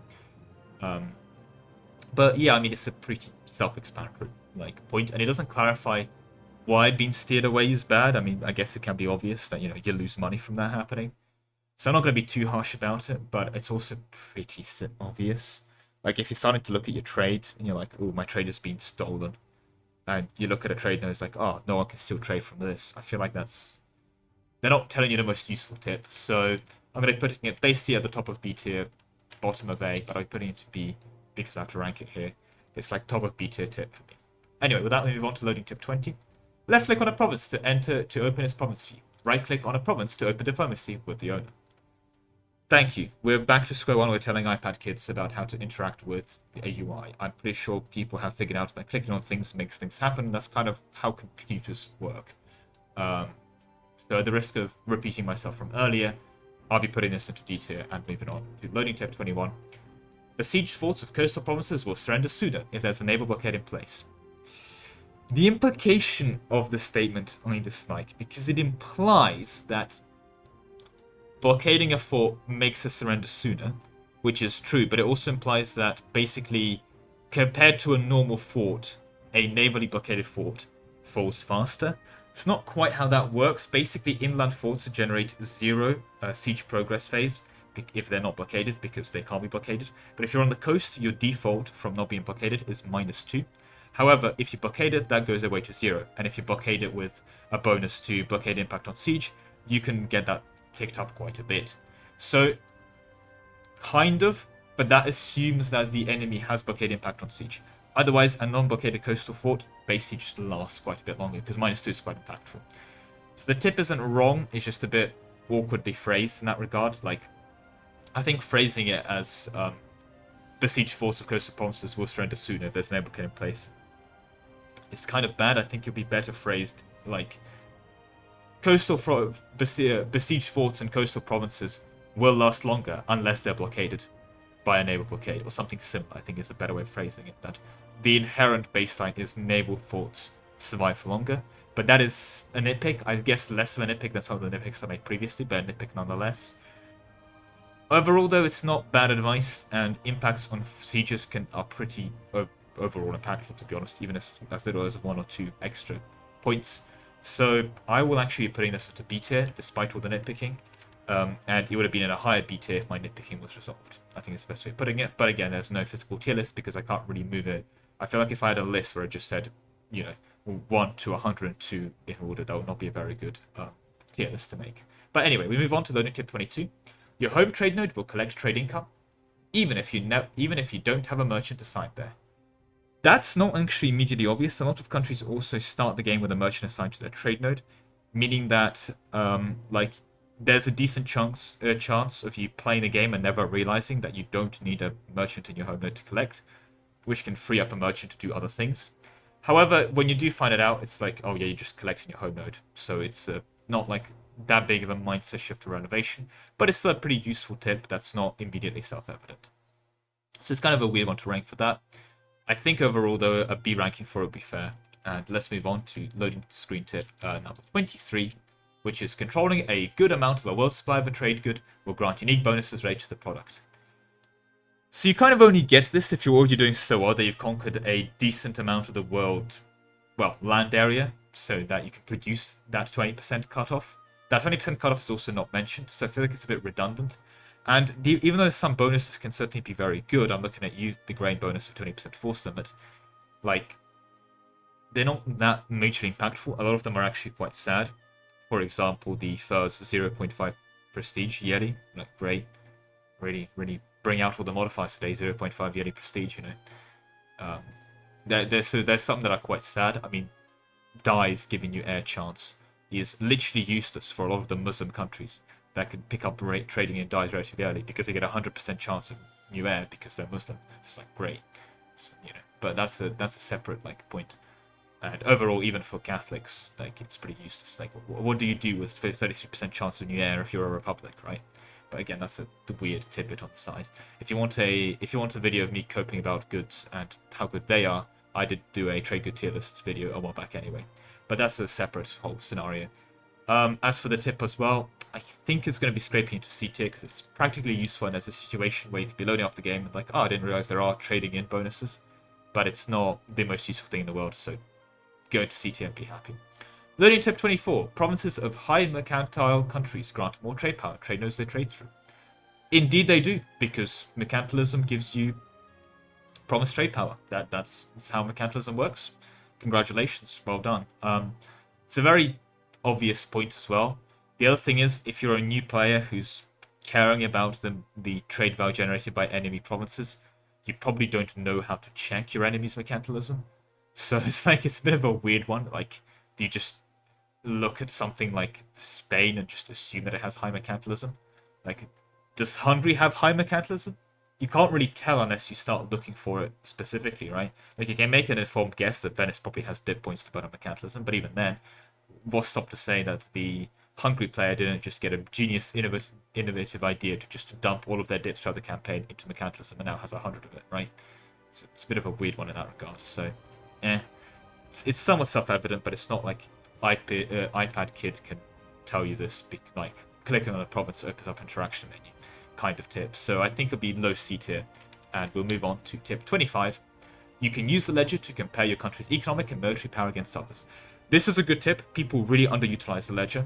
But yeah, I mean, it's a pretty self-explanatory point, and it doesn't clarify why being steered away is bad. I mean, I guess it can be obvious that you lose money from that happening. So I'm not going to be too harsh about it, but it's also pretty obvious. Like, if you're starting to look at your trade, and you're like, oh, my trade has been stolen, and you look at a trade and it's like, oh, no one can still trade from this. I feel like they're not telling you the most useful tip. So I'm going to be putting it basically at the top of B tier, bottom of A, but I'm putting it to B because I have to rank it here. It's like top of B tier tip for me. Anyway, with that, we move on to loading tip 20. Left click on a province to open its province view. Right click on a province to open diplomacy with the owner. Thank you. We're back to square one. We're telling iPad kids about how to interact with a UI. I'm pretty sure people have figured out that clicking on things makes things happen. That's kind of how computers work. So at the risk of repeating myself from earlier, I'll be putting this into D tier and moving on to loading tip 21. Besieged forts of coastal provinces will surrender sooner if there's a naval blockade in place. The implication of the statement I dislike, because it implies that blockading a fort makes a surrender sooner, which is true, but it also implies that basically, compared to a normal fort, a navally blockaded fort falls faster. It's not quite how that works. Basically, inland forts generate 0 siege progress phase if they're not blockaded, because they can't be blockaded. But if you're on the coast, your default from not being blockaded is -2. However, if you blockade it, that goes away to 0. And if you blockade it with a bonus to blockade impact on siege, you can get that ticked up quite a bit. So, kind of, but that assumes that the enemy has blockade impact on siege. Otherwise, a non-blockaded coastal fort basically just lasts quite a bit longer, because -2 is quite impactful. So the tip isn't wrong, it's just a bit awkwardly phrased in that regard. Like, I think phrasing it as besieged forts of coastal provinces will surrender sooner if there's an blockade in place is kind of bad. I think it'll be better phrased like besieged forts and coastal provinces will last longer unless they're blockaded by a naval blockade or something similar. I think is a better way of phrasing it. That the inherent baseline is naval forts survive for longer. But that is a nitpick. I guess less of a nitpick than some of the nitpicks I made previously, but a nitpick nonetheless. Overall, though, it's not bad advice, and impacts on sieges are pretty overall impactful, to be honest, even as little as 1 or 2 extra points. So I will actually be putting this at a B tier, despite all the nitpicking. And it would have been in a higher B tier if my nitpicking was resolved. I think it's the best way of putting it. But again, there's no physical tier list because I can't really move it. I feel like if I had a list where it just said, 1 to 102 in order, that would not be a very good tier list to make. But anyway, we move on to loading tip 22. Your home trade node will collect trade income, even if you don't have a merchant assigned there. That's not actually immediately obvious. A lot of countries also start the game with a merchant assigned to their trade node, meaning that there's a decent chance of you playing the game and never realizing that you don't need a merchant in your home node to collect, which can free up a merchant to do other things. However, when you do find it out, it's like, oh yeah, you just collect in your home node. So it's not like that big of a mindset shift or renovation, but it's still a pretty useful tip that's not immediately self-evident. So it's kind of a weird one to rank for that. I think overall, though, a B ranking for it would be fair. And let's move on to loading screen tip number 23, which is controlling a good amount of a world supply of a trade good will grant unique bonuses related to the product. So you kind of only get this if you're already doing so well that you've conquered a decent amount of the world, land area, so that you can produce that 20% cutoff. That 20% cutoff is also not mentioned, so I feel like it's a bit redundant. And even though some bonuses can certainly be very good, I'm looking at the grain bonus for 20% force limit, they're not that mutually impactful. A lot of them are actually quite sad. For example, the Furs 0.5 prestige yearly, great, really bring out all the modifiers today. 0.5 yearly prestige, there's some that are quite sad. I mean, dies giving you air chance is literally useless for a lot of the Muslim countries that can pick up trading in dies relatively early because they get a 100% chance of new air because they're Muslim. It's great, But that's a separate point. And overall, even for Catholics, it's pretty useless. What do you do with 33% chance of new air if you're a republic, right? But again, that's the weird tidbit on the side. If you want a video of me coping about goods and how good they are, I did do a trade good tier list video a while back anyway. But that's a separate whole scenario. As for the tip as well, I think it's going to be scraping into C tier because it's practically useful and there's a situation where you could be loading up the game and I didn't realize there are trading in bonuses. But it's not the most useful thing in the world, so go into C tier and be happy. Loading tip 24. Provinces of high mercantile countries grant more trade power, trade nodes they trade through. Indeed they do, because mercantilism gives you promised trade power. That's how mercantilism works. Congratulations, well done. It's a very obvious point as well. The other thing is, if you're a new player who's caring about the trade value generated by enemy provinces, you probably don't know how to check your enemy's mercantilism. So it's a bit of a weird one. Do you just look at something like Spain and just assume that it has high mercantilism? Does Hungary have high mercantilism? You can't really tell unless you start looking for it specifically, right? You can make an informed guess that Venice probably has dip points to burn on mercantilism, but even then, what's stopped to say that the Hungary player didn't just get a genius, innovative idea to just dump all of their dips throughout the campaign into mercantilism and now has 100 of it, right? So it's a bit of a weird one in that regard, so it's somewhat self-evident, but it's not like iPad kid can tell you this, like clicking on a province opens up interaction menu kind of tip. So I think it'll be low C tier, and we'll move on to tip 25. You can use the ledger to compare your country's economic and military power against others. This is a good tip. People really underutilize the ledger.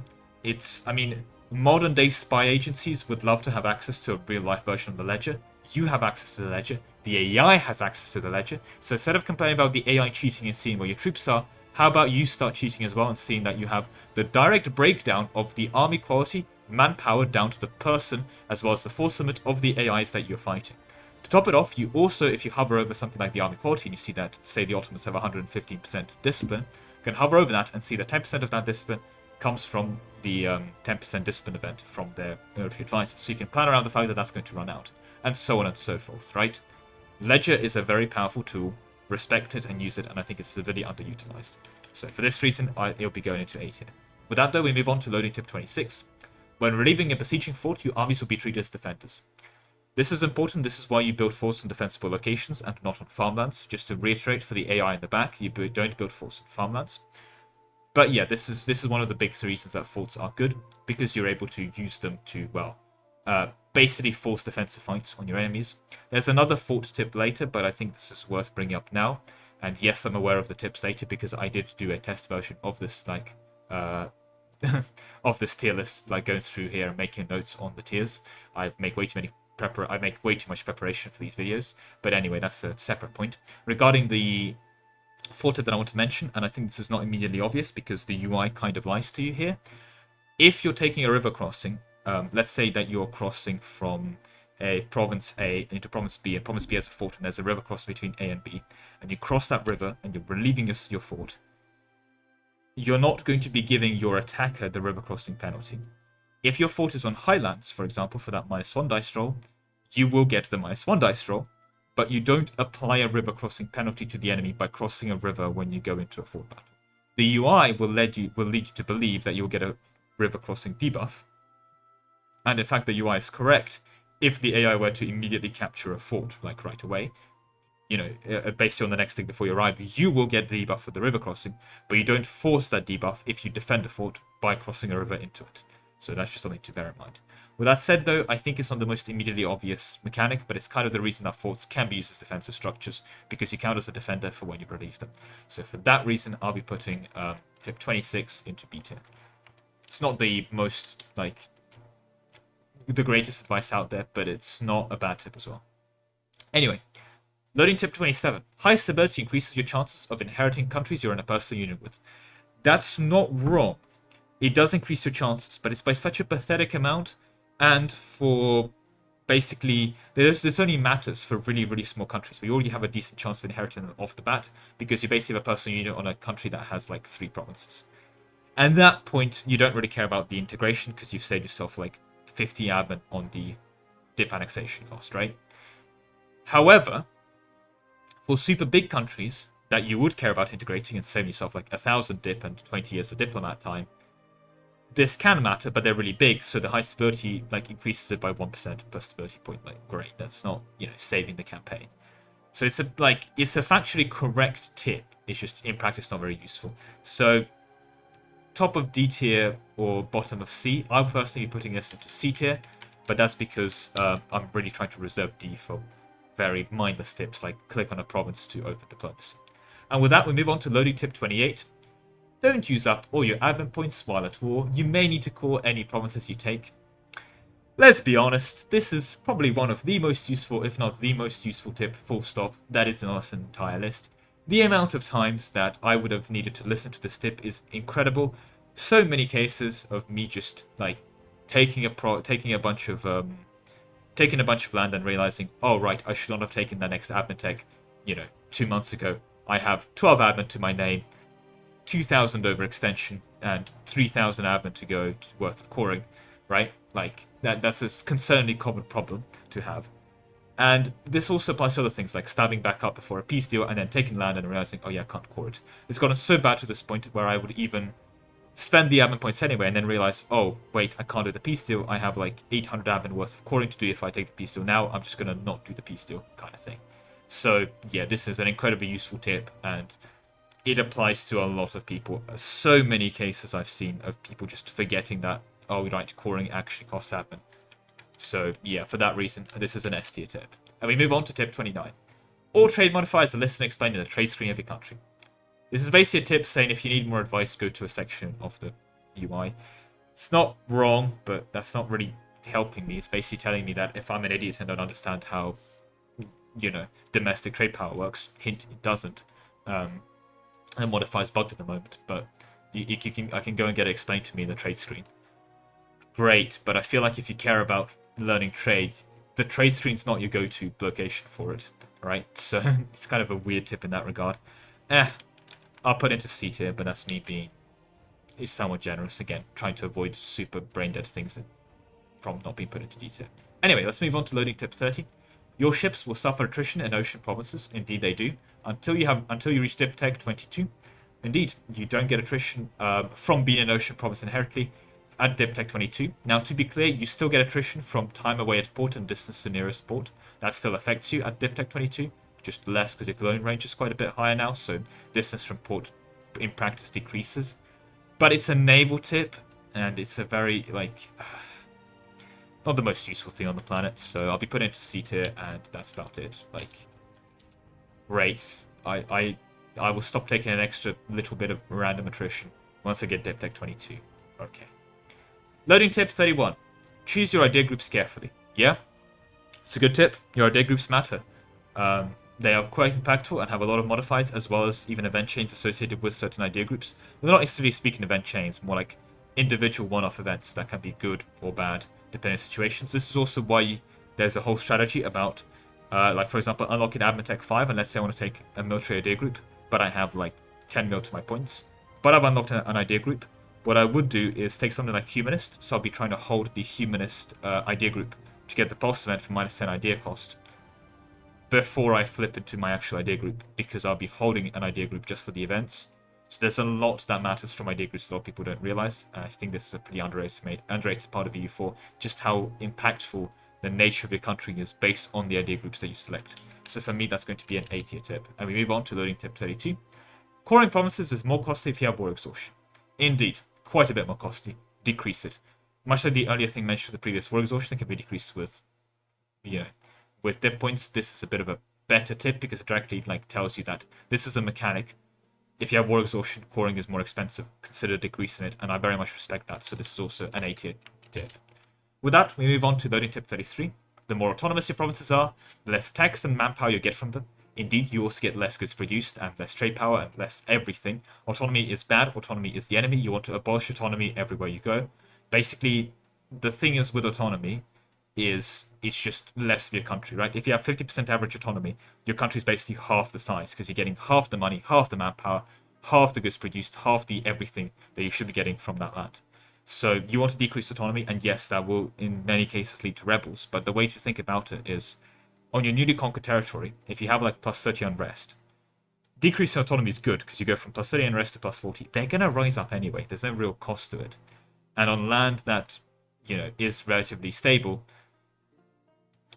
I mean, modern day spy agencies would love to have access to a real life version of the ledger. You have access to the ledger. The AI has access to the ledger. So instead of complaining about the AI cheating and seeing where your troops are, how about you start cheating as well and seeing that you have the direct breakdown of the army quality, manpower down to the person, as well as the force limit of the AIs that you're fighting. To top it off, you also, if you hover over something like the army quality and you see that, say, the Ottomans have 115% discipline, you can hover over that and see that 10% of that discipline comes from the 10% discipline event from their military advisor. So you can plan around the fact that that's going to run out, and so on and so forth, right? Ledger is a very powerful tool. Respect it and use it, and I think it's severely underutilized. So for this reason, it'll be going into A tier. With that, though, we move on to loading tip 26. When relieving a besieging fort, your armies will be treated as defenders. This is important. This is why you build forts on defensible locations and not on farmlands. Just to reiterate for the AI in the back, you don't build forts on farmlands. But yeah, this is one of the big reasons that forts are good, because you're able to use them to, well, basically force defensive fights on your enemies. There's another fort tip later, but I think this is worth bringing up now. And yes, I'm aware of the tips later because I did do a test version of this, like, of this tier list, like going through here and making notes on the tiers. I make way too much preparation for these videos. But anyway, that's a separate point. Regarding the fort tip that I want to mention, and I think this is not immediately obvious because the UI kind of lies to you here. If you're taking a river crossing, let's say that you're crossing from a province A into province B, and province B has a fort, and there's a river crossing between A and B, and you cross that river and you're relieving your fort, you're not going to be giving your attacker the river crossing penalty. If your fort is on highlands, for example, for that -1 dice roll, you will get the -1 dice roll, but you don't apply a river crossing penalty to the enemy by crossing a river when you go into a fort battle. The UI will lead you to believe that you'll get a river crossing debuff, and in fact the UI is correct. If the AI were to immediately capture a fort, like right away, you know, based on the next thing before you arrive, you will get the debuff for the river crossing, but you don't force that debuff if you defend a fort by crossing a river into it. So that's just something to bear in mind. With that said, though, I think it's not the most immediately obvious mechanic, but it's kind of the reason that forts can be used as defensive structures, because you count as a defender for when you relieve them. So for that reason, I'll be putting tip 26 into B tier. It's not the most, like, the greatest advice out there, but it's not a bad tip as well. Anyway, loading tip 27. High stability increases your chances of inheriting countries you're in a personal union with. That's not wrong. It does increase your chances, but it's by such a pathetic amount, and for basically, this only matters for really, really small countries. We already have a decent chance of inheriting them off the bat, because you basically have a personal union on a country that has like 3 provinces. And at that point, you don't really care about the integration, because you've saved yourself like 50 admin on the dip annexation cost, right? However, for super big countries that you would care about integrating and saving yourself like 1,000 dip and 20 years of diplomat time, this can matter, but they're really big, so the high stability like increases it by 1% per stability point. Like, great, that's not, you know, saving the campaign. So it's a factually correct tip. It's just in practice not very useful. So top of D tier or bottom of C, I'll personally be putting this into C tier, but that's because I'm really trying to reserve D for very mindless tips like click on a province to open diplomacy. And with that, we move on to loading tip 28. Don't use up all your admin points while at war. You may need to core any provinces you take. Let's be honest, this is probably one of the most useful, if not the most useful tip, full stop, that is in this entire list. The amount of times that I would have needed to listen to this tip is incredible. So many cases of me just like taking a bunch of land and realizing, oh right, I should not have taken that next admin tech, 2 months ago. I have 12 admin to my name, 2,000 overextension, and 3,000 admin to go worth of coring, right? Like that's a concerningly common problem to have. And this also applies to other things like stabbing back up before a peace deal and then taking land and realizing, oh yeah, I can't core it. It's gotten so bad to this point where I would even spend the admin points anyway and then realize, oh wait, I can't do the peace deal. I have like 800 admin worth of coring to do if I take the peace deal now. I'm just going to not do the peace deal kind of thing. So yeah, this is an incredibly useful tip, and it applies to a lot of people. So many cases I've seen of people just forgetting that, oh, right, coring actually costs admin. So, yeah, for that reason, this is an S tier tip. And we move on to tip 29. All trade modifiers are listed and explained in the trade screen of your country. This is basically a tip saying if you need more advice, go to a section of the UI. It's not wrong, but that's not really helping me. It's basically telling me that if I'm an idiot and don't understand how, domestic trade power works, hint, it doesn't. And modifiers bugged at the moment, but I can go and get it explained to me in the trade screen. Great, but I feel like if you care about learning trade, the trade screen's not your go-to location for it, right? So it's kind of a weird tip in that regard. I'll put it into C tier, but that's me being somewhat generous. Again, trying to avoid super brain-dead things from not being put into D tier. Anyway, let's move on to loading tip 30. Your ships will suffer attrition in ocean provinces. Indeed, they do. Until you reach dip tech 22. Indeed, you don't get attrition from being an ocean province inherently at dip tech 22. Now, to be clear, you still get attrition from time away at port and distance to nearest port. That still affects you at dip tech 22. Just less because your colonial range is quite a bit higher now, so distance from port in practice decreases. But it's a naval tip, and it's a very, not the most useful thing on the planet, so I'll be put into C tier, and that's about it. Great. I will stop taking an extra little bit of random attrition once I get dip tech 22. Okay. Loading tip 31. Choose your idea groups carefully. Yeah? It's a good tip. Your idea groups matter. They are quite impactful and have a lot of modifiers, as well as even event chains associated with certain idea groups. They're not necessarily speaking event chains, more like individual one-off events that can be good or bad, depending on situations. This is also why there's a whole strategy about, for example, unlocking admin tech 5, and let's say I want to take a military idea group, but I have 10 mil to my points. But I've unlocked an idea group. What I would do is take something like Humanist, so I'll be trying to hold the Humanist idea group to get the pulse event for -10 idea cost before I flip into my actual idea group, because I'll be holding an idea group just for the events. So there's a lot that matters from idea groups a lot of people don't realize. I think this is a pretty underrated part of EU4, just how impactful the nature of your country is based on the idea groups that you select. So for me, that's going to be an A tier tip. And we move on to loading tip 32. Coring provinces is more costly if you have war exhaustion. Indeed, quite a bit more costly. Decrease it. Much like the earlier thing mentioned, the previous war exhaustion, it can be decreased with, with dip points. This is a bit of a better tip because it directly tells you that this is a mechanic. If you have war exhaustion, coring is more expensive. Consider decreasing it, and I very much respect that. So this is also an A tier tip. With that, we move on to loading tip 33. The more autonomous your provinces are, the less tax and manpower you get from them. Indeed, you also get less goods produced and less trade power and less everything. Autonomy is bad. Autonomy is the enemy. You want to abolish autonomy everywhere you go. Basically, the thing is with autonomy is it's just less of your country, right? If you have 50% average autonomy, your country is basically half the size because you're getting half the money, half the manpower, half the goods produced, half the everything that you should be getting from that land. So you want to decrease autonomy, and yes, that will in many cases lead to rebels. But the way to think about it is, on your newly conquered territory, if you have plus 30 unrest, decreasing autonomy is good because you go from plus 30 unrest to plus 40. They're going to rise up anyway. There's no real cost to it. And on land that, is relatively stable,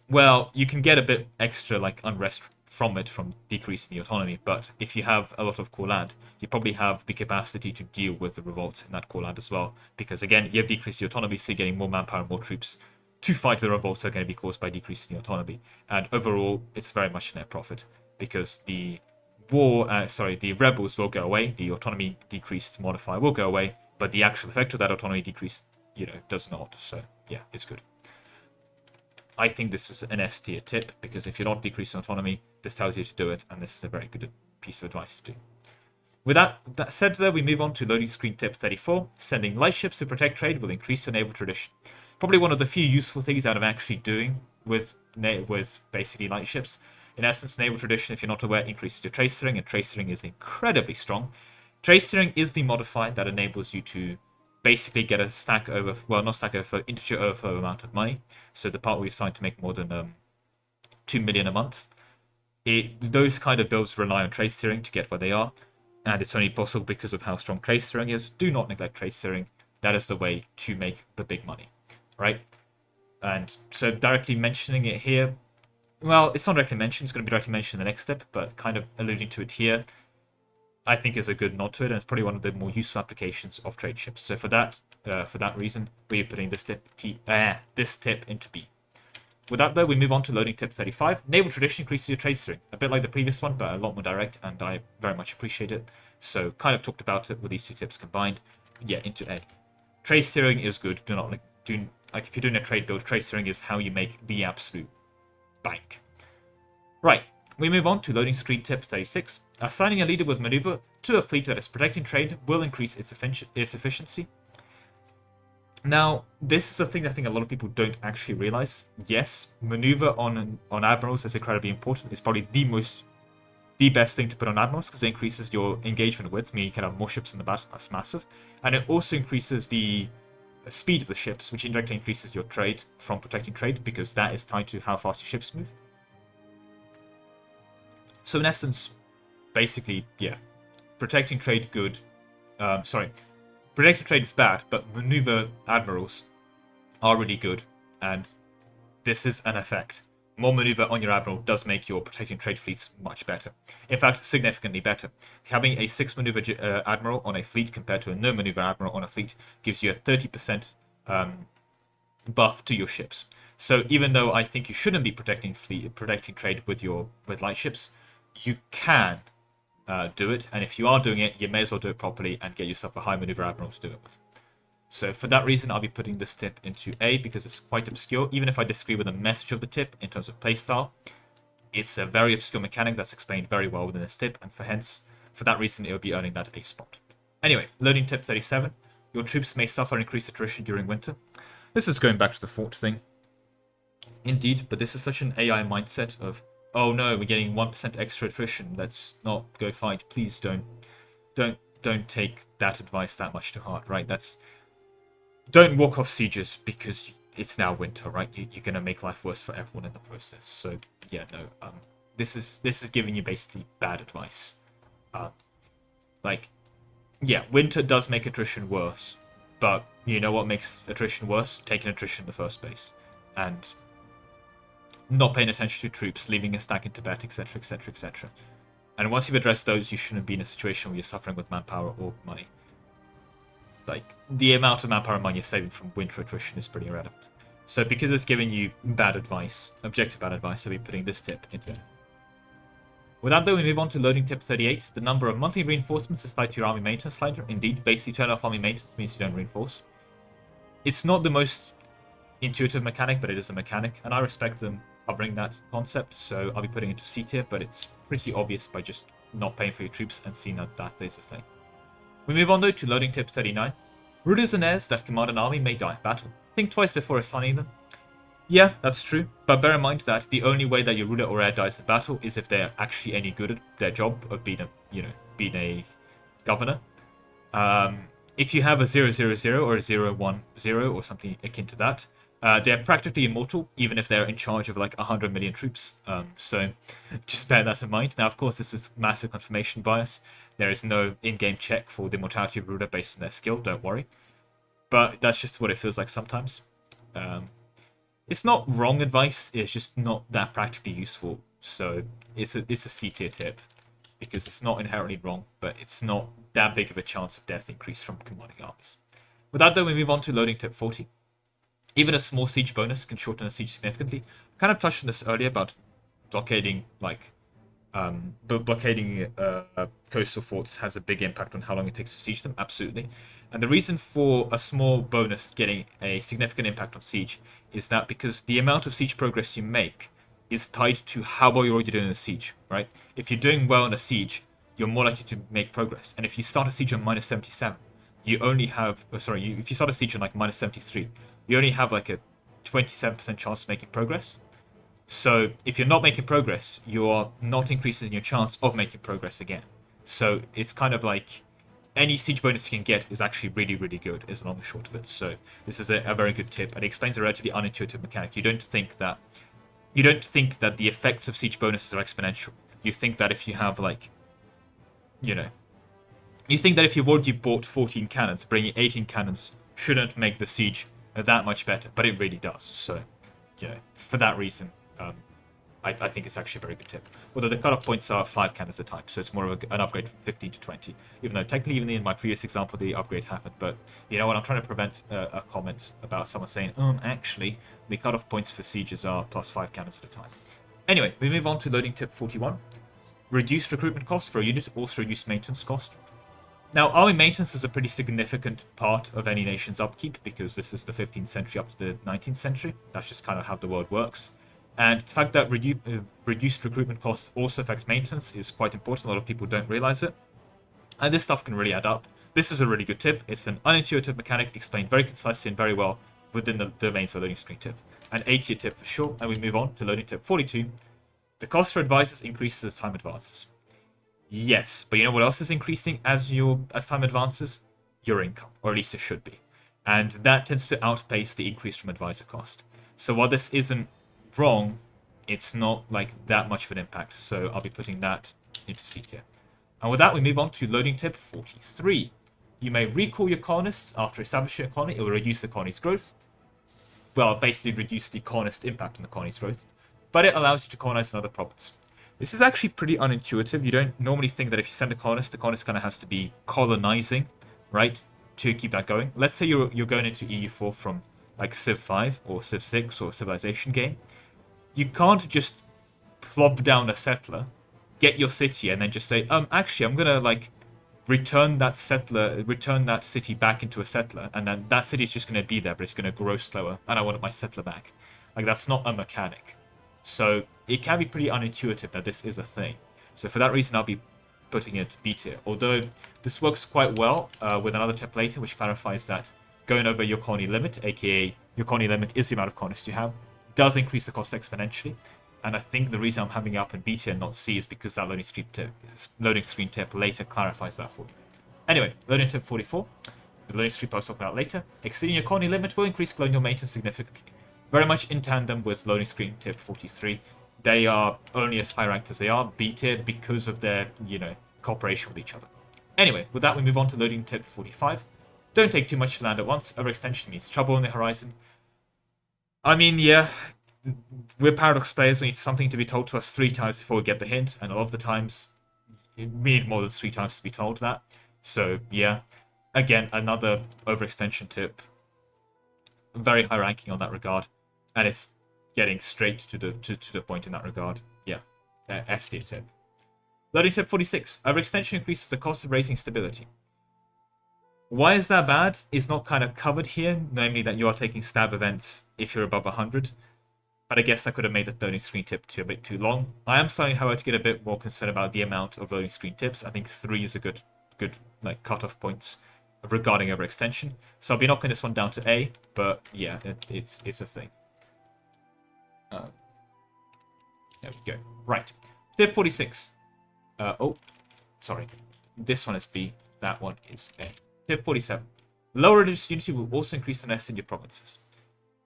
well, you can get a bit extra unrest from it from decreasing the autonomy, but if you have a lot of core land, you probably have the capacity to deal with the revolts in that core land as well, because again, you have decreased the autonomy, so you're getting more manpower and more troops to fight the revolts that are going to be caused by decreasing the autonomy. And overall, it's very much a net profit, because the rebels will go away, the autonomy decreased modifier will go away, but the actual effect of that autonomy decrease, does not. So yeah, it's good. I think this is an S tier tip, because if you're not decreasing autonomy, this tells you to do it, and this is a very good piece of advice to do. With that said, though, we move on to loading screen tip 34. Sending light ships to protect trade will increase your naval tradition. Probably one of the few useful things out of actually doing with basically light ships. In essence, naval tradition, if you're not aware, increases your trade steering, and trade steering is incredibly strong. Trade steering is the modifier that enables you to basically get a integer overflow amount of money. So the part where you're starting to make more than 2 million a month. Those kind of builds rely on trade steering to get where they are, and it's only possible because of how strong trade steering is. Do not neglect trade steering. That is the way to make the big money, right? And so directly mentioning it here, well, it's not directly mentioned. It's going to be directly mentioned in the next step, but kind of alluding to it here. I think is a good nod to it, and it's probably one of the more useful applications of trade ships. So for that reason, we're putting this tip into B. With that, though, we move on to loading tip 35. Naval tradition increases your trade steering. A bit like the previous one, but a lot more direct, and I very much appreciate it. So, kind of talked about it with these two tips combined. Yeah, into A. Trade steering is good. Do not if you're doing a trade build, trade steering is how you make the absolute bank. Right, we move on to loading screen tip 36. Assigning a leader with maneuver to a fleet that is protecting trade will increase its efficiency. Now, this is a thing I think a lot of people don't actually realize. Yes, maneuver on admirals is incredibly important. It's probably the best thing to put on admirals because it increases your engagement width, meaning you can have more ships in the battle. That's massive. And it also increases the speed of the ships, which indirectly increases your trade from protecting trade because that is tied to how fast your ships move. So in essence, basically, yeah, protecting trade good. Protecting trade is bad, but maneuver admirals are really good, and this is an effect. More maneuver on your admiral does make your protecting trade fleets much better. In fact, significantly better. Having a 6 maneuver admiral on a fleet compared to a no maneuver admiral on a fleet gives you a 30% buff to your ships. So even though I think you shouldn't be protecting trade with light ships, you can do it, and if you are doing it, you may as well do it properly and get yourself a high maneuver admiral to do it with. So for that reason, I'll be putting this tip into A because it's quite obscure. Even if I disagree with the message of the tip in terms of playstyle, it's a very obscure mechanic that's explained very well within this tip, and for that reason, it will be earning that A spot. Anyway, loading tip 37. Your troops may suffer increased attrition during winter. This is going back to the fort thing. Indeed, but this is such an AI mindset of, oh no, we're getting 1% extra attrition. Let's not go fight. Please don't take that advice that much to heart, right? Don't walk off sieges because it's now winter, right? You're gonna make life worse for everyone in the process. So yeah, no. This is giving you basically bad advice. Yeah, winter does make attrition worse, but you know what makes attrition worse? Taking attrition in the first place, and not paying attention to troops, leaving a stack in Tibet, etc., etc., etc. And once you've addressed those, you shouldn't be in a situation where you're suffering with manpower or money. Like, the amount of manpower and money you're saving from winter attrition is pretty irrelevant. So because it's giving you bad advice, objective bad advice, I'll be putting this tip in there. With that, though, we move on to loading tip 38. The number of monthly reinforcements is tied to your army maintenance slider. Indeed, basically turn off army maintenance means you don't reinforce. It's not the most intuitive mechanic, but it is a mechanic, and I respect them covering that concept, so I'll be putting it to C tier, but it's pretty obvious by just not paying for your troops and seeing that is a thing. We move on, though, to loading tip 39. Rulers and heirs that command an army may die in battle. Think twice before assigning them. Yeah, that's true, but bear in mind that the only way that your ruler or heir dies in battle is if they're actually any good at their job of being a governor. If you have a 000 or a 010 or something akin to that, they're practically immortal, even if they're in charge of like 100 million troops. So just bear that in mind. Now, of course, this is massive confirmation bias. There is no in-game check for the mortality of ruler based on their skill, don't worry. But that's just what it feels like sometimes. It's not wrong advice, it's just not that practically useful. So it's a C tier tip, because it's not inherently wrong, but it's not that big of a chance of death increase from commanding armies. With that, though, we move on to loading tip 40. Even a small siege bonus can shorten a siege significantly. I kind of touched on this earlier about blockading, coastal forts has a big impact on how long it takes to siege them, absolutely. And the reason for a small bonus getting a significant impact on siege is that because the amount of siege progress you make is tied to how well you're already doing in a siege, right? If you're doing well in a siege, you're more likely to make progress. And if you start a siege on minus 77, you only have, if you start a siege on like minus 73, you only have like a 27% chance of making progress. So if you're not making progress, you're not increasing your chance of making progress again. So it's kind of like any siege bonus you can get is actually really, really good, is the long and short of it. So this is a very good tip, and it explains a relatively unintuitive mechanic. You don't think that the effects of siege bonuses are exponential. You think that if you have you think that if you've already bought 14 cannons, bringing 18 cannons shouldn't make the siege that much better, but it really does. So, for that reason, I think it's actually a very good tip. Although the cutoff points are 5 cannons a time, so it's more of an upgrade from 15 to 20. Even though technically, even in my previous example, the upgrade happened. But you know what? I'm trying to prevent a comment about someone saying, actually, the cutoff points for sieges are plus 5 cannons at a time. Anyway, we move on to loading tip 41. Reduced recruitment cost for a unit, also reduced maintenance cost. Now, army maintenance is a pretty significant part of any nation's upkeep because this is the 15th century up to the 19th century. That's just kind of how the world works. And the fact that reduced recruitment costs also affect maintenance is quite important. A lot of people don't realize it. And this stuff can really add up. This is a really good tip. It's an unintuitive mechanic explained very concisely and very well within the domains of loading screen tip. An A-tier tip for sure. And we move on to loading tip 42. The cost for advisors increases as time advances. Yes, but you know what else is increasing as time advances? Your income, or at least it should be. And that tends to outpace the increase from advisor cost. So while this isn't wrong, it's not like that much of an impact. So I'll be putting that into C tier. And with that, we move on to loading tip 43. You may recall your colonists after establishing a colony. It will reduce the colony's growth. Well, basically reduce the colonist impact on the colony's growth. But it allows you to colonize another province. This is actually pretty unintuitive. You don't normally think that if you send a colonist, the colonist kind of has to be colonizing, right, to keep that going. Let's say you're going into EU4 from like Civ 5 or Civ 6 or a Civilization game. You can't just plop down a settler, get your city, and then just say, actually, I'm gonna like return that city back into a settler, and then that city is just gonna be there, but it's gonna grow slower, and I want my settler back. Like that's not a mechanic. So it can be pretty unintuitive that this is a thing. So for that reason, I'll be putting it B tier. Although this works quite well with another tip later, which clarifies that going over your colony limit, aka your colony limit is the amount of colonists you have, does increase the cost exponentially. And I think the reason I'm having it up in B tier and not C is because that loading screen tip later clarifies that for you. Anyway, loading tip 44. The loading screen I was talking about later. Exceeding your colony limit will increase colonial maintenance significantly. Very much in tandem with loading screen tip 43. They are only as high ranked as they are, B tier, because of their, cooperation with each other. Anyway, with that we move on to loading tip 45. Don't take too much land at once. Overextension means trouble on the horizon. I mean, yeah, we're Paradox players. We need something to be told to us 3 times before we get the hint, and a lot of the times we need more than 3 times to be told that. So, yeah. Again, another overextension tip. Very high ranking on that regard. And it's getting straight to the point in that regard. Yeah, S tier tip. Loading tip 46. Overextension increases the cost of raising stability. Why is that bad? Is not kind of covered here, namely that you are taking stab events if you're above 100. But I guess that could have made the loading screen tip a bit too long. I am starting, however, to get a bit more concerned about the amount of loading screen tips. I think 3 is a good like cutoff points regarding overextension. So I'll be knocking this one down to A, but yeah, it's a thing. There we go. Right. Tip 46. Sorry. This one is B. That one is A. Tip 47. Lower religious unity will also increase the nest in your provinces.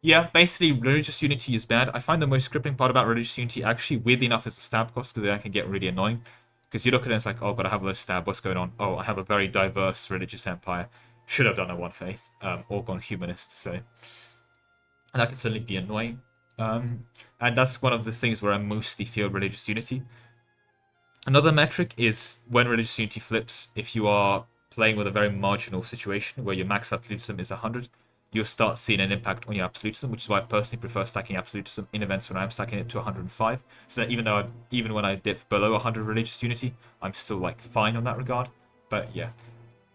Yeah, basically, religious unity is bad. I find the most crippling part about religious unity actually, weirdly enough, is the stab cost, because that can get really annoying. Because you look at it and it's like, oh, gotta have a low stab, what's going on? Oh, I have a very diverse religious empire. Should have done a one faith, or gone humanist, so. And that can certainly be annoying. And that's one of the things where I mostly feel religious unity. Another metric is when religious unity flips, if you are playing with a very marginal situation where your max absolutism is 100, you'll start seeing an impact on your absolutism, which is why I personally prefer stacking absolutism in events when I'm stacking it to 105. So that even when I dip below 100 religious unity, I'm still like fine on that regard. But yeah,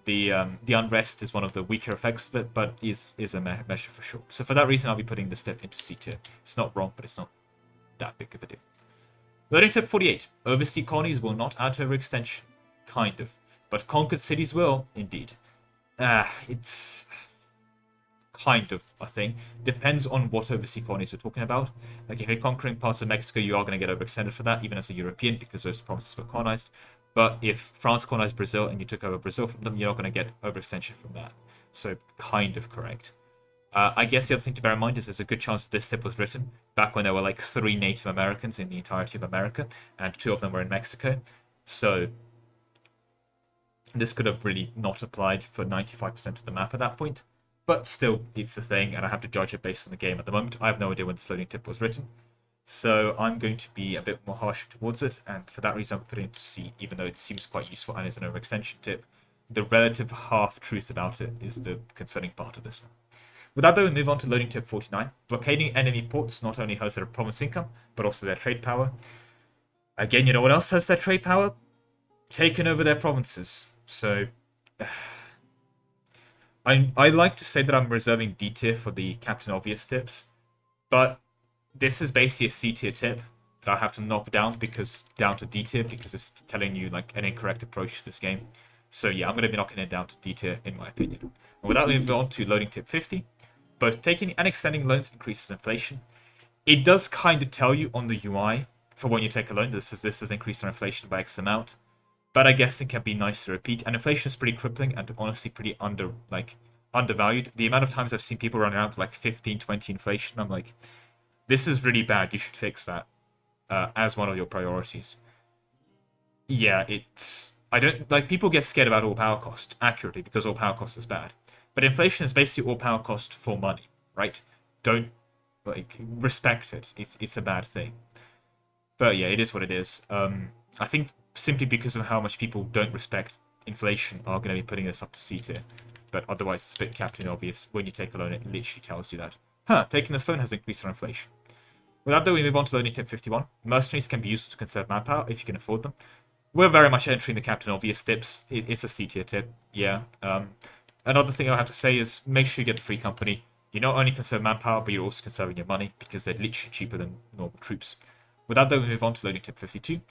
the unrest is one of the weaker effects of it, but is a measure for sure. So for that reason, I'll be putting this tip into C tier. It's not wrong, but it's not that big of a deal. Loading tip 48. Overseas colonies will not add to overextension. Kind of. But conquered cities will, indeed. It's kind of a thing. Depends on what overseas colonies we're talking about. Like, if you're conquering parts of Mexico, you are going to get overextended for that, even as a European, because those provinces were colonized. But if France colonized Brazil and you took over Brazil from them, you're not going to get overextension from that. So, kind of correct. I guess the other thing to bear in mind is there's a good chance that this tip was written back when there were like 3 Native Americans in the entirety of America, and 2 of them were in Mexico. So, this could have really not applied for 95% of the map at that point. But still, it's a thing, and I have to judge it based on the game at the moment. I have no idea when this loading tip was written. So I'm going to be a bit more harsh towards it, and for that reason I'm putting it to C, even though it seems quite useful and is an overextension tip. The relative half-truth about it is the concerning part of this one. With that though, we move on to loading tip 49. Blockading enemy ports not only hurts their province income, but also their trade power. Again, you know what else has their trade power? Taking over their provinces. So, I like to say that I'm reserving D tier for the Captain Obvious tips, but this is basically a C tier tip that I have to knock down to D tier because it's telling you like an incorrect approach to this game. So yeah, I'm going to be knocking it down to D tier in my opinion. And with that, we move on to loading tip 50. Both taking and extending loans increases inflation. It does kind of tell you on the UI for when you take a loan, this has increased our inflation by X amount. But I guess it can be nice to repeat. And inflation is pretty crippling and honestly pretty undervalued. The amount of times I've seen people run around with like 15, 20 inflation, I'm like, this is really bad. You should fix that as one of your priorities. Yeah, I don't like people get scared about all power cost accurately because all power cost is bad. But inflation is basically all power cost for money, right? Don't respect it. It's a bad thing. But yeah, it is what it is. I think simply because of how much people don't respect inflation are going to be putting this up to C tier. But otherwise, it's a bit Captain Obvious. When you take a loan, it literally tells you that. Taking this loan has increased our inflation. With that though, we move on to loading tip 51. Mercenaries can be used to conserve manpower if you can afford them. We're very much entering the Captain Obvious tips. It's a C tier tip, yeah. Another thing I have to say is make sure you get the free company. You not only conserve manpower, but you're also conserving your money because they're literally cheaper than normal troops. With that though, we move on to loading tip 52.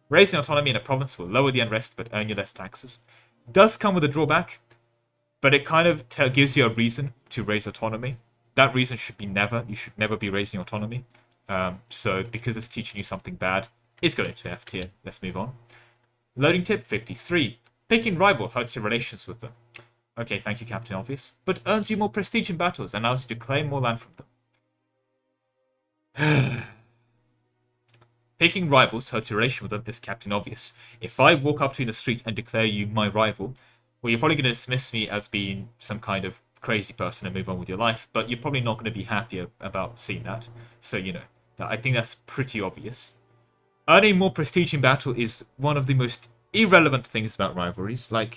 Raising autonomy in a province will lower the unrest but earn you less taxes. Does come with a drawback, but it kind of gives you a reason to raise autonomy. That reason should be never. You should never be raising autonomy. So because it's teaching you something bad, it's going to F tier. Let's move on. Loading tip 53. Picking rival hurts your relations with them. Okay, thank you, Captain Obvious. But earns you more prestige in battles and allows you to claim more land from them. Picking rivals hurts your relation with them is Captain Obvious. If I walk up to you in the street and declare you my rival, well, you're probably going to dismiss me as being some kind of crazy person and move on with your life, but you're probably not going to be happy about seeing that. So, you know, I think that's pretty obvious. Earning more prestige in battle is one of the most irrelevant things about rivalries. Like,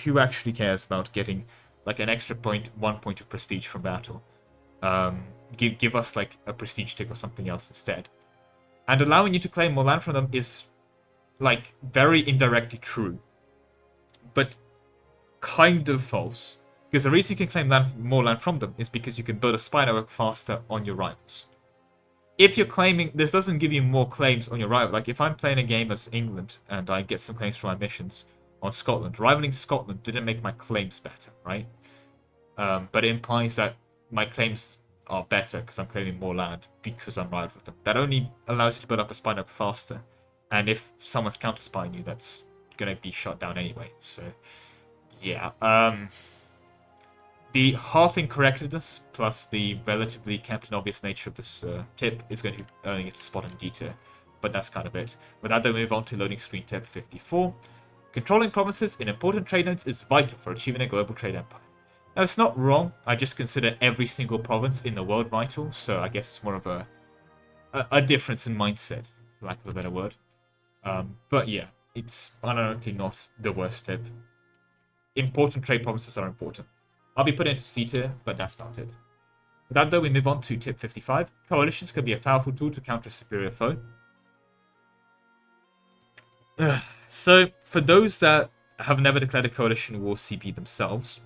who actually cares about getting, like, an extra point, 1 point of prestige from battle? Give us, like, a prestige tick or something else instead. And allowing you to claim more land from them is, like, very indirectly true. But kind of false. Because the reason you can claim more land from them is because you can build a spy network faster on your rivals. If you're claiming, this doesn't give you more claims on your rival. Like, if I'm playing a game as England and I get some claims for my missions on Scotland, rivaling Scotland didn't make my claims better, right? But it implies that my claims are better because I'm claiming more land because I'm rivaled with them. That only allows you to build up a spy network faster. And if someone's counter-spying you, that's going to be shot down anyway. So, yeah. The half incorrectness plus the relatively Captain Obvious nature of this tip is going to be earning it a spot in D tier, but that's kind of it. With that, then we move on to loading screen tip 54. Controlling provinces in important trade nodes is vital for achieving a global trade empire. Now, it's not wrong. I just consider every single province in the world vital, so I guess it's more of a difference in mindset, for lack of a better word. But yeah, it's unironically not the worst tip. Important trade provinces are important. I'll be put into C tier, but that's about it. With that though, we move on to tip 55. Coalitions can be a powerful tool to counter a superior foe. So, for those that have never declared a coalition war CP themselves,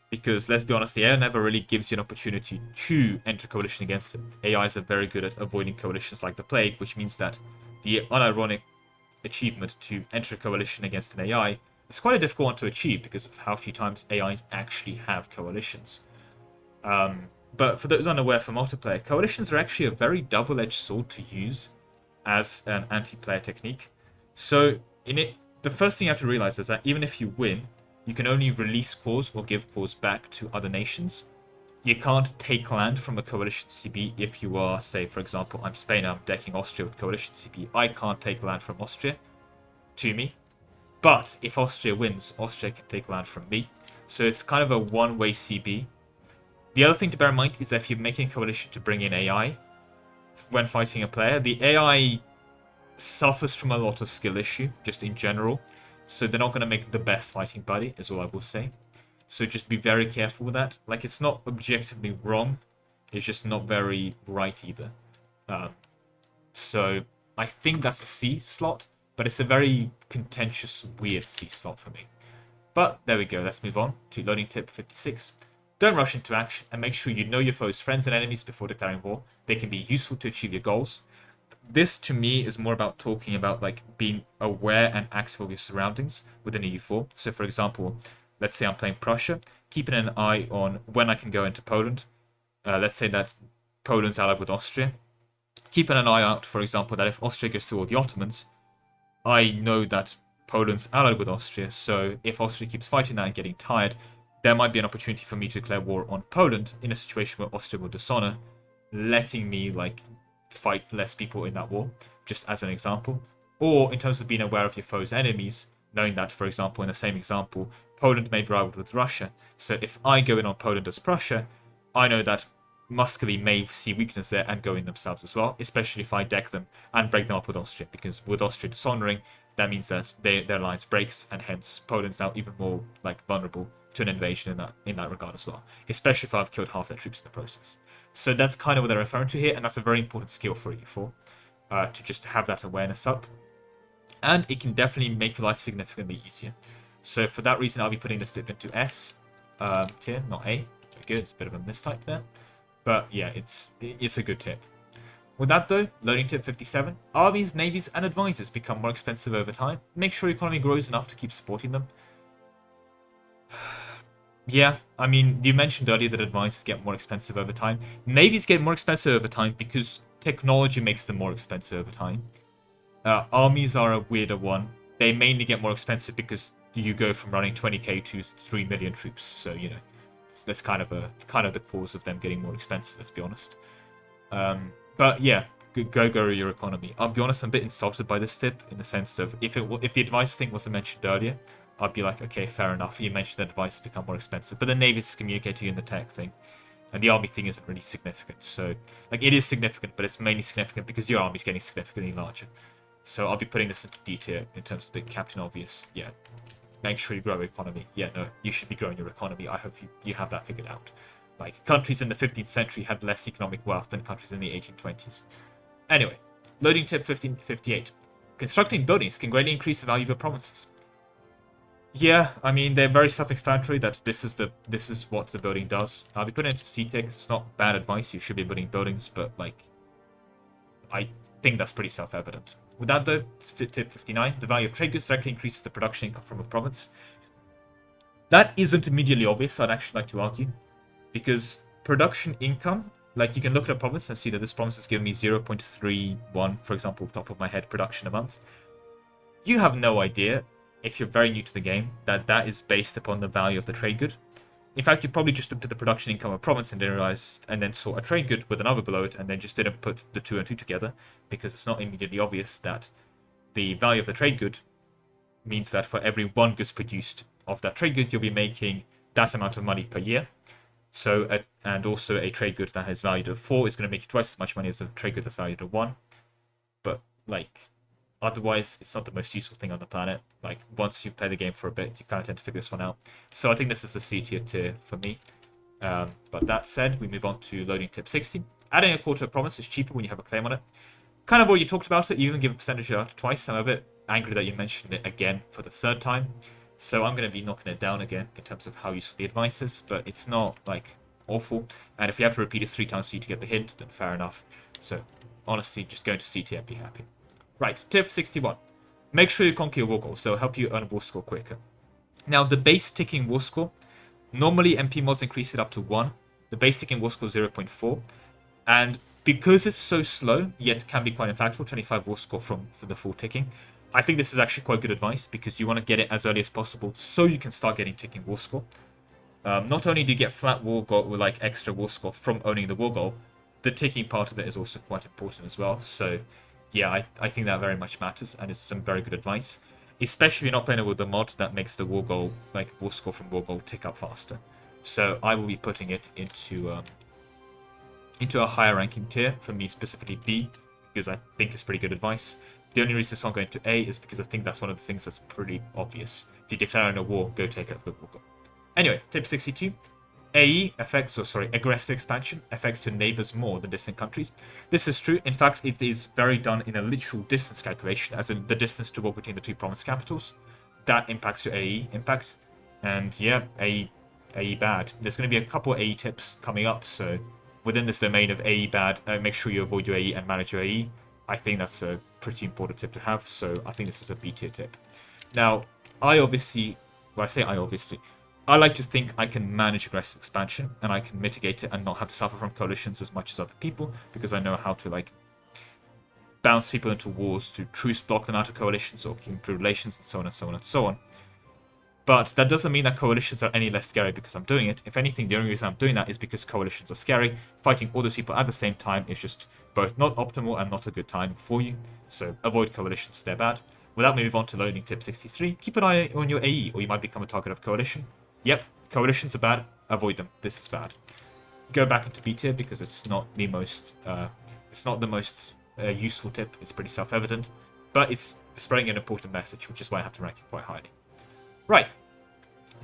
because let's be honest, the AI never really gives you an opportunity to enter coalition against it. AIs are very good at avoiding coalitions like the plague, which means that the unironic achievement to enter a coalition against an AI it's quite a difficult one to achieve because of how few times AIs actually have coalitions. But for those unaware for multiplayer, coalitions are actually a very double-edged sword to use as an anti-player technique. So in it, the first thing you have to realize is that even if you win, you can only release cores or give cores back to other nations. You can't take land from a coalition CB if you are, say, for example, I'm Spain, I'm decking Austria with coalition CB. I can't take land from Austria to me. But if Austria wins, Austria can take land from me. So it's kind of a one-way CB. The other thing to bear in mind is that if you're making a coalition to bring in AI, when fighting a player. The AI suffers from a lot of skill issue, just in general. So they're not going to make the best fighting buddy, is all I will say. So just be very careful with that. Like, it's not objectively wrong. It's just not very right either. So I think that's a C slot, but it's a very contentious, weird C slot for me. But there we go. Let's move on to loading tip 56. Don't rush into action, and make sure you know your foe's friends and enemies before declaring war. They can be useful to achieve your goals. This, to me, is more about talking about, like, being aware and active of your surroundings within EU4. So, for example, let's say I'm playing Prussia, keeping an eye on when I can go into Poland. Let's say that Poland's allied with Austria. Keeping an eye out, for example, that if Austria goes toward the Ottomans, I know that Poland's allied with Austria, so if Austria keeps fighting that and getting tired, there might be an opportunity for me to declare war on Poland in a situation where Austria will dishonor, letting me, like, fight less people in that war, just as an example. Or in terms of being aware of your foe's enemies, knowing that, for example, in the same example, Poland may be rivaled with Russia, so if I go in on Poland as Prussia, I know that Muscovy may see weakness there and go in themselves as well, especially if I deck them and break them up with Austria, because with Austria dishonoring, that means that their alliance breaks, and hence Poland's now even more, like, vulnerable to an invasion in that regard as well, especially if I've killed half their troops in the process. So that's kind of what they're referring to here, and that's a very important skill for EU4, to just have that awareness up. And it can definitely make your life significantly easier. So for that reason, I'll be putting this tip into S tier, not A. Very good, it's a bit of a mistype there. But yeah, it's a good tip. With that though, loading tip 57, armies, navies, and advisors become more expensive over time. Make sure your economy grows enough to keep supporting them. Yeah, I mean, you mentioned earlier that advisors get more expensive over time. Navies get more expensive over time because technology makes them more expensive over time. Armies are a weirder one. They mainly get more expensive because you go from running 20k to 3 million troops. So, you know, that's kind of the cause of them getting more expensive, let's be honest. But yeah, go your economy. I'll be honest, I'm a bit insulted by this tip in the sense of if the advice thing wasn't mentioned earlier, I'd be like, okay, fair enough. You mentioned that advice become more expensive, but the navies communicate to you in the tech thing, and the army thing isn't really significant. So, like, it is significant, but it's mainly significant because your army's getting significantly larger. So I'll be putting this into D tier in terms of the Captain Obvious. Yeah, make sure you grow your economy. Yeah, no, you should be growing your economy. I hope you have that figured out. Like, countries in the 15th century had less economic wealth than countries in the 1820s. Anyway, loading tip 1558. Constructing buildings can greatly increase the value of your provinces. Yeah, I mean, they're very self-explanatory that this is what the building does. I'll be putting it into C tier because it's not bad advice. You should be building buildings, but, like, I think that's pretty self-evident. With that, though, tip 59, the value of trade goods directly increases the production income from a province. That isn't immediately obvious, I'd actually like to argue, because production income, like, you can look at a province and see that this province is giving me 0.31, for example, top of my head, production a month. You have no idea, if you're very new to the game, that is based upon the value of the trade good. In fact, you probably just looked at the production income of a province and didn't realize, and then saw a trade good with another below it, and then just didn't put the two and two together, because it's not immediately obvious that the value of the trade good means that for every one goods produced of that trade good, you'll be making that amount of money per year. So, and also a trade good that has valued at 4 is going to make you twice as much money as a trade good that's valued at 1. But, like, otherwise, it's not the most useful thing on the planet. Like, once you play the game for a bit, you kind of tend to figure this one out. So I think this is a C tier for me. But that said, we move on to loading tip 60. Adding a quarter province is cheaper when you have a claim on it. Kind of already talked about it. You even give a percentage out twice. I'm a bit angry that you mentioned it again for the third time. So I'm going to be knocking it down again in terms of how useful the advice is. But it's not, like, awful. And if you have to repeat it 3 times for you to get the hint, then fair enough. So, honestly, just go into C tier and be happy. Right, tip 61. Make sure you conquer your war goals. They'll help you earn a war score quicker. Now, the base ticking war score, normally MP mods increase it up to 1. The base ticking war score is 0.4. And because it's so slow, yet can be quite impactful, 25 war score for the full ticking, I think this is actually quite good advice because you want to get it as early as possible so you can start getting ticking war score. Not only do you get flat war goal with, like, extra war score from owning the war goal, the ticking part of it is also quite important as well. So, yeah, I think that very much matters, and it's some very good advice. Especially if you're not playing it with the mod that makes the war goal, like, war score from war goal tick up faster. So I will be putting it into into a higher ranking tier, for me specifically B, because I think it's pretty good advice. The only reason it's not going to A is because I think that's one of the things that's pretty obvious. If you're declaring a war, go take over the war. Anyway, tip 62. AE affects, aggressive expansion affects your neighbors more than distant countries. This is true. In fact, it is very done in a literal distance calculation, as in the distance to walk between the two province capitals. That impacts your AE impact. And yeah, AE bad. There's going to be a couple AE tips coming up, so within this domain of AE bad, make sure you avoid your AE and manage your AE. I think that's a pretty important tip to have, so I think this is a B tier tip. Now, I like to think I can manage aggressive expansion, and I can mitigate it and not have to suffer from coalitions as much as other people, because I know how to, like, bounce people into wars to truce block them out of coalitions or keep improved relations, and so on and so on and so on. But that doesn't mean that coalitions are any less scary because I'm doing it. If anything, the only reason I'm doing that is because coalitions are scary. Fighting all those people at the same time is just both not optimal and not a good time for you. So avoid coalitions, they're bad. Without moving on to loading tip 63, keep an eye on your AE or you might become a target of coalition. Yep, coalitions are bad, avoid them, this is bad. Go back into B tier because it's not the most, useful tip, it's pretty self-evident. But it's spreading an important message, which is why I have to rank it quite highly. Right,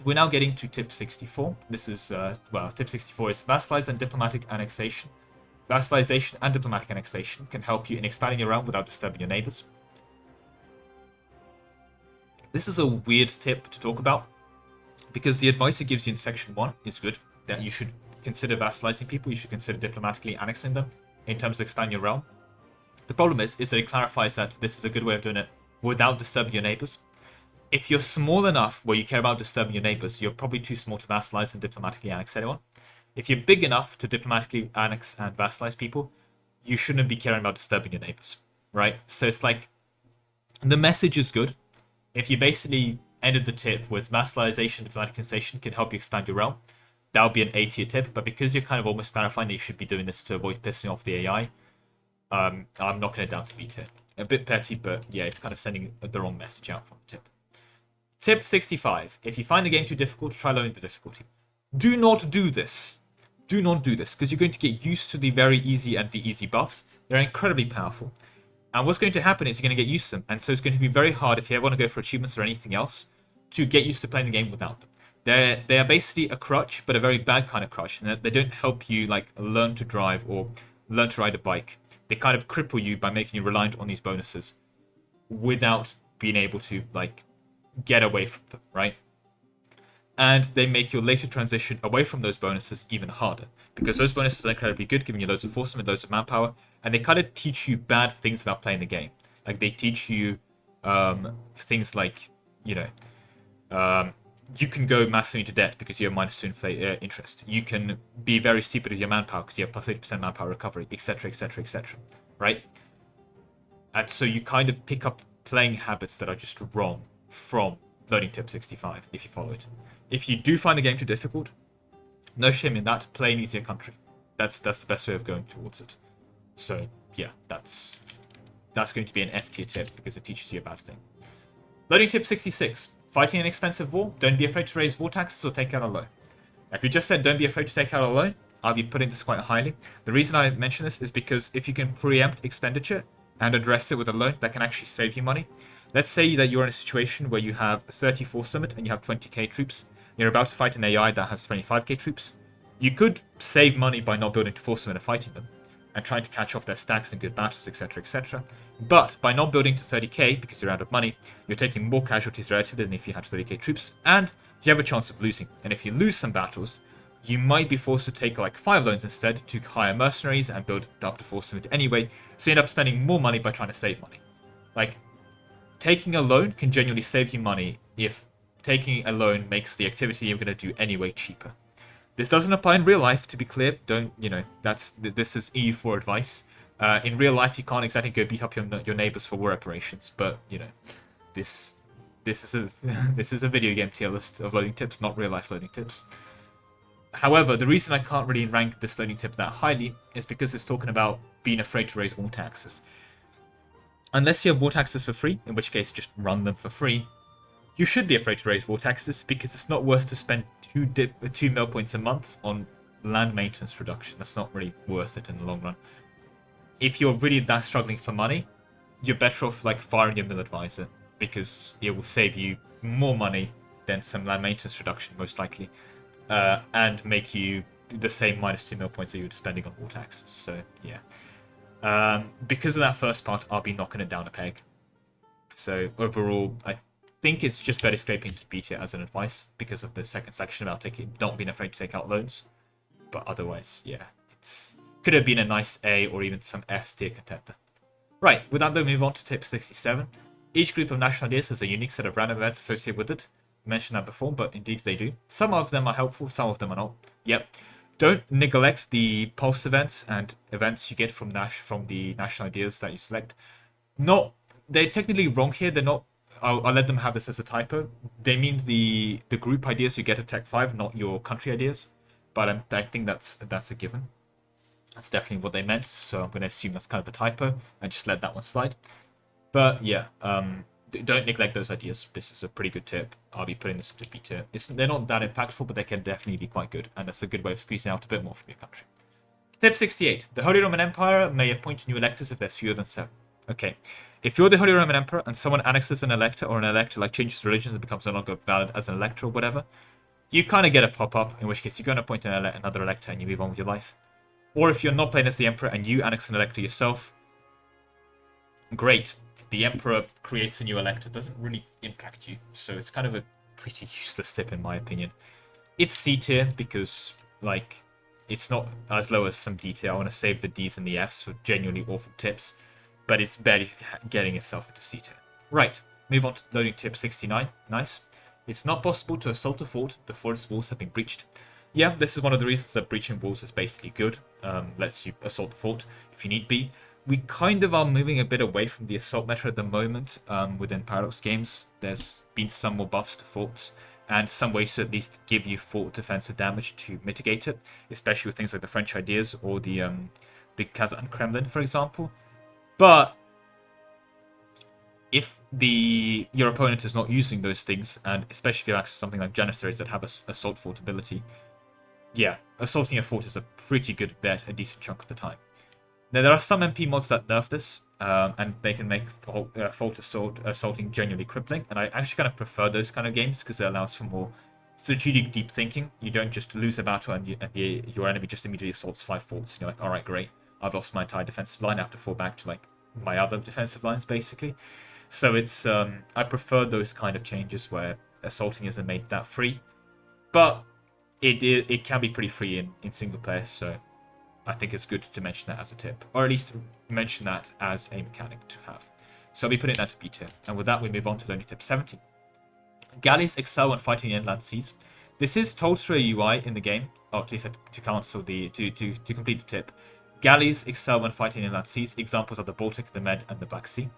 we're now getting to tip 64. This is, tip 64 is vassalization and diplomatic annexation. Vassalization and diplomatic annexation can help you in expanding your realm without disturbing your neighbors. This is a weird tip to talk about, because the advice it gives you in section 1 is good, that you should consider vassalizing people, you should consider diplomatically annexing them in terms of expanding your realm. The problem is that it clarifies that this is a good way of doing it without disturbing your neighbors. If you're small enough where you care about disturbing your neighbors, you're probably too small to vassalize and diplomatically annex anyone. If you're big enough to diplomatically annex and vassalize people, you shouldn't be caring about disturbing your neighbors, right? So it's like, the message is good. If you basically ended the tip with vassalization, diplomatic annexation can help you expand your realm, that would be an A tier tip, but because you're kind of almost clarifying that you should be doing this to avoid pissing off the AI, I'm knocking it down to B tier. A bit petty, but yeah, it's kind of sending the wrong message out from the tip. Tip 65. If you find the game too difficult, try lowering the difficulty. Do not do this. Do not do this, because you're going to get used to the very easy and the easy buffs. They're incredibly powerful. And what's going to happen is you're going to get used to them. And so it's going to be very hard if you ever want to go for achievements or anything else to get used to playing the game without them. They are basically a crutch, but a very bad kind of crutch. And they don't help you like learn to drive or learn to ride a bike. They kind of cripple you by making you reliant on these bonuses without being able to like get away from them, right? And they make your later transition away from those bonuses even harder, because those bonuses are incredibly good, giving you loads of force and loads of manpower, and they kind of teach you bad things about playing the game. Like they teach you things like, you can go massively into debt because you have -2 interest. You can be very stupid with your manpower because you have +80% manpower recovery, etc., etc., etc. Right? And so you kind of pick up playing habits that are just wrong from learning tip 65 if you follow it. If you do find the game too difficult, no shame in that. Play an easier country. That's the best way of going towards it. So yeah, that's going to be an F tier tip because it teaches you a bad thing. Learning tip 66. Fighting an expensive war, don't be afraid to raise war taxes or take out a loan. Now, if you just said don't be afraid to take out a loan, I'll be putting this quite highly. The reason I mention this is because if you can preempt expenditure and address it with a loan, that can actually save you money. Let's say that you're in a situation where you have 30 force limit and you have 20k troops. You're about to fight an AI that has 25k troops. You could save money by not building to force limit and fighting them, and trying to catch off their stacks in good battles, etc., etc. But by not building to 30k, because you're out of money, you're taking more casualties relatively than if you had 30k troops, and you have a chance of losing. And if you lose some battles, you might be forced to take like 5 loans instead to hire mercenaries and build up to force limit anyway, so you end up spending more money by trying to save money. Like, taking a loan can genuinely save you money if taking a loan makes the activity you're going to do anyway cheaper. This doesn't apply in real life, to be clear. This is EU4 advice. In real life, you can't exactly go beat up your neighbors for war operations, but this is a video game tier list of loading tips, not real life loading tips. However, the reason I can't really rank this loading tip that highly is because it's talking about being afraid to raise war taxes. Unless you have war taxes for free, in which case just run them for free, you should be afraid to raise war taxes because it's not worth to spend 2 mil points a month on land maintenance reduction. That's not really worth it in the long run. If you're really that struggling for money, you're better off like firing your mill advisor, because it will save you more money than some land maintenance reduction, most likely, and make you the same -2 mil points that you were spending on war taxes. So yeah, because of that first part, I'll be knocking it down a peg. So overall, I think it's just better scraping to B tier as an advice because of the second section about not being afraid to take out loans. But otherwise, yeah, it's could have been a nice A or even some S tier contender. Right, with that though, move on to tip 67. Each group of national ideas has a unique set of random events associated with it. I mentioned that before, but indeed they do. Some of them are helpful, some of them are not. Yep. Don't neglect the pulse events and events you get from the national ideas that you select. They're technically wrong here. They're not. I'll let them have this as a typo. They mean the group ideas you get at Tech 5, not your country ideas. But I think that's a given. That's definitely what they meant. So I'm going to assume that's kind of a typo and just let that one slide. But yeah, don't neglect those ideas. This is a pretty good tip. I'll be putting this into B tier. They're not that impactful, but they can definitely be quite good. And that's a good way of squeezing out a bit more from your country. Tip 68. The Holy Roman Empire may appoint new electors if there's fewer than 7. Okay. If you're the Holy Roman Emperor and someone annexes an elector, or an elector like changes religions and becomes no longer valid as an elector or whatever, you kind of get a pop-up, in which case you're going to appoint another elector and you move on with your life. Or if you're not playing as the Emperor and you annex an elector yourself, great. The Emperor creates a new elector. It doesn't really impact you, so it's kind of a pretty useless tip in my opinion. It's C tier because, like, it's not as low as some D tier. I want to save the Ds and the Fs for genuinely awful tips, but it's barely getting itself into C tier. Right, move on to loading tip 69. Nice. It's not possible to assault a fort before its walls have been breached. Yeah, this is one of the reasons that breaching walls is basically good. Lets you assault the fort if you need be. We kind of are moving a bit away from the assault meta at the moment within Paradox games. There's been some more buffs to forts, and some ways to at least give you fort defensive damage to mitigate it, especially with things like the French ideas or the Kazan Kremlin, for example. But if your opponent is not using those things, and especially if you access something like Janissaries that have assault fort ability, yeah, assaulting a fort is a pretty good bet a decent chunk of the time. Now, there are some MP mods that nerf this, and they can make fort assaulting genuinely crippling, and I actually kind of prefer those kind of games because it allows for more strategic deep thinking. You don't just lose a battle and your enemy just immediately assaults 5 forts, and you're like, alright, great, I've lost my entire defensive line, I have to fall back to like my other defensive lines, basically. So it's, I prefer those kind of changes where assaulting isn't made that free, but it can be pretty free in single player, so I think it's good to mention that as a tip, or at least mention that as a mechanic to have. So I'll be putting that to B tier, and with that we move on to learning tip 70. Galleys excel when fighting inland seas. This is told through a UI in the game, to cancel the to complete the tip. Galleys excel when fighting inland seas. Examples are the Baltic, the Med, and the Black Sea.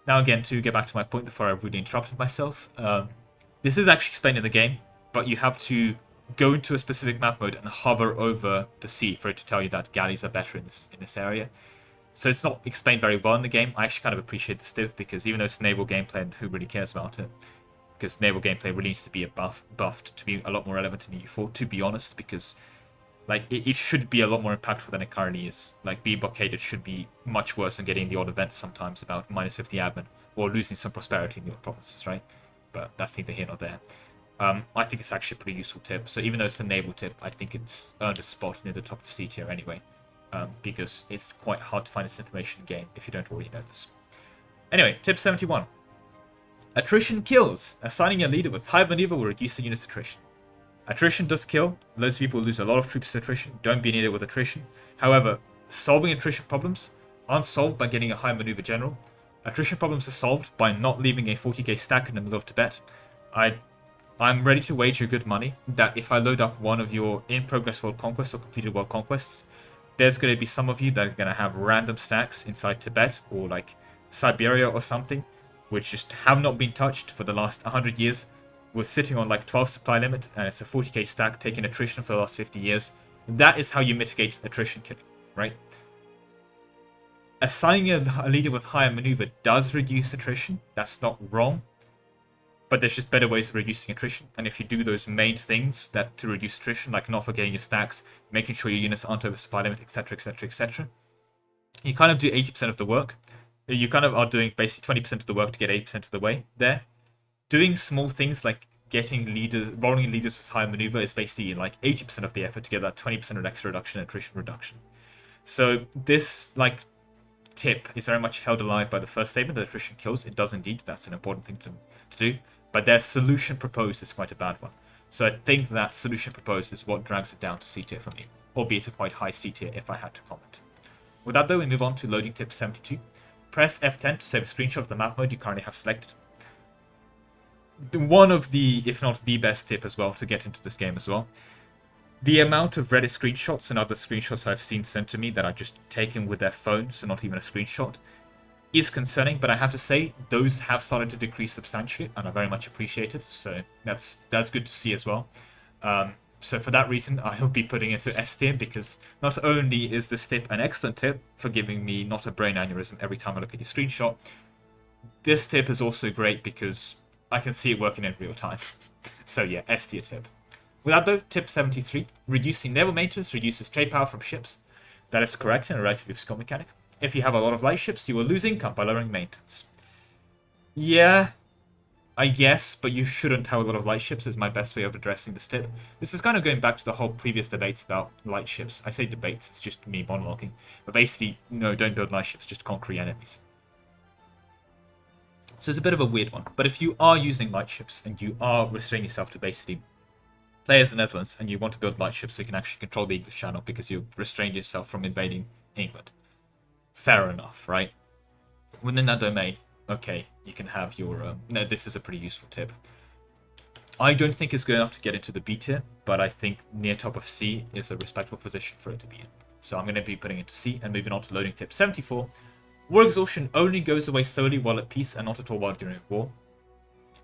Now again, to get back to my point before I really interrupted myself, this is actually explained in the game, but you have to go into a specific map mode and hover over the sea for it to tell you that galleys are better in this area. So it's not explained very well in the game. I actually kind of appreciate the stiff because even though it's naval gameplay and who really cares about it, because naval gameplay really needs to be buffed to be a lot more relevant in EU4, to be honest, because like it should be a lot more impactful than it currently is. Like being blockaded should be much worse than getting the odd events sometimes about -50 admin or losing some prosperity in your provinces, right? But that's neither here nor there. I think it's actually a pretty useful tip. So even though it's a naval tip, I think it's earned a spot near the top of C tier anyway, because it's quite hard to find this information in game if you don't already know this. Anyway, tip 71. Attrition kills. Assigning a leader with high maneuver will reduce the unit's attrition. Attrition does kill. Loads of people lose a lot of troops to attrition. Don't be an idiot with attrition. However, solving attrition problems aren't solved by getting a high maneuver general. Attrition problems are solved by not leaving a 40k stack in the middle of Tibet. I'm ready to wager good money that if I load up one of your in-progress world conquests or completed world conquests, there's going to be some of you that are going to have random stacks inside Tibet or like Siberia or something, which just have not been touched for the last 100 years. We're sitting on like 12 supply limit, and it's a 40k stack taking attrition for the last 50 years. That is how you mitigate attrition killing, right? Assigning a leader with higher maneuver does reduce attrition. That's not wrong. but there's just better ways of reducing attrition. And if you do those main things that to reduce attrition, like not forgetting your stacks, making sure your units aren't over supply limit, etc., etc., etc., you kind of do 80% of the work. You kind of are doing basically 20% of the work to get 80% of the way there. Doing small things like getting leaders, rolling leaders with high maneuver is basically like 80% of the effort to get that 20% of extra reduction and attrition reduction. So this like tip is very much held alive by the first statement that attrition kills. It does indeed. That's an important thing to do. But their solution proposed is quite a bad one. So I think that solution proposed is what drags it down to C tier for me, albeit a quite high C tier if I had to comment. With that though, we move on to loading tip 72. Press F10 to save a screenshot of the map mode you currently have selected. One of the, if not the best tip as well to get into this game as well. The amount of Reddit screenshots and other screenshots I've seen sent to me that are just taken with their phone, so not even a screenshot, is concerning, but I have to say those have started to decrease substantially and are very much appreciated, so that's good to see as well. So for that reason, I will be putting it to S tier, because not only is this tip an excellent tip for giving me not a brain aneurysm every time I look at your screenshot, this tip is also great because I can see it working in real time. So yeah, S tier tip. With that though, tip 73, reducing naval maintenance reduces trade power from ships. That is correct in a relatively obscure mechanic. If you have a lot of light ships, you will lose income by lowering maintenance. Yeah, I guess, but you shouldn't have a lot of light ships is my best way of addressing this tip. This is kind of going back to the whole previous debates about light ships. I say debates, it's just me monologuing. But basically, no, don't build light ships, just conquer enemies. So it's a bit of a weird one. But if you are using light ships and you are restraining yourself to basically play as the Netherlands and you want to build light ships so you can actually control the English Channel because you've restrained yourself from invading England. Fair enough, right? Within that domain, okay, you can have your... no, this is a pretty useful tip. I don't think it's good enough to get into the B tier, but I think near top of C is a respectable position for it to be in. So I'm going to be putting it to C and moving on to loading tip 74. War exhaustion only goes away slowly while at peace and not at all while during war.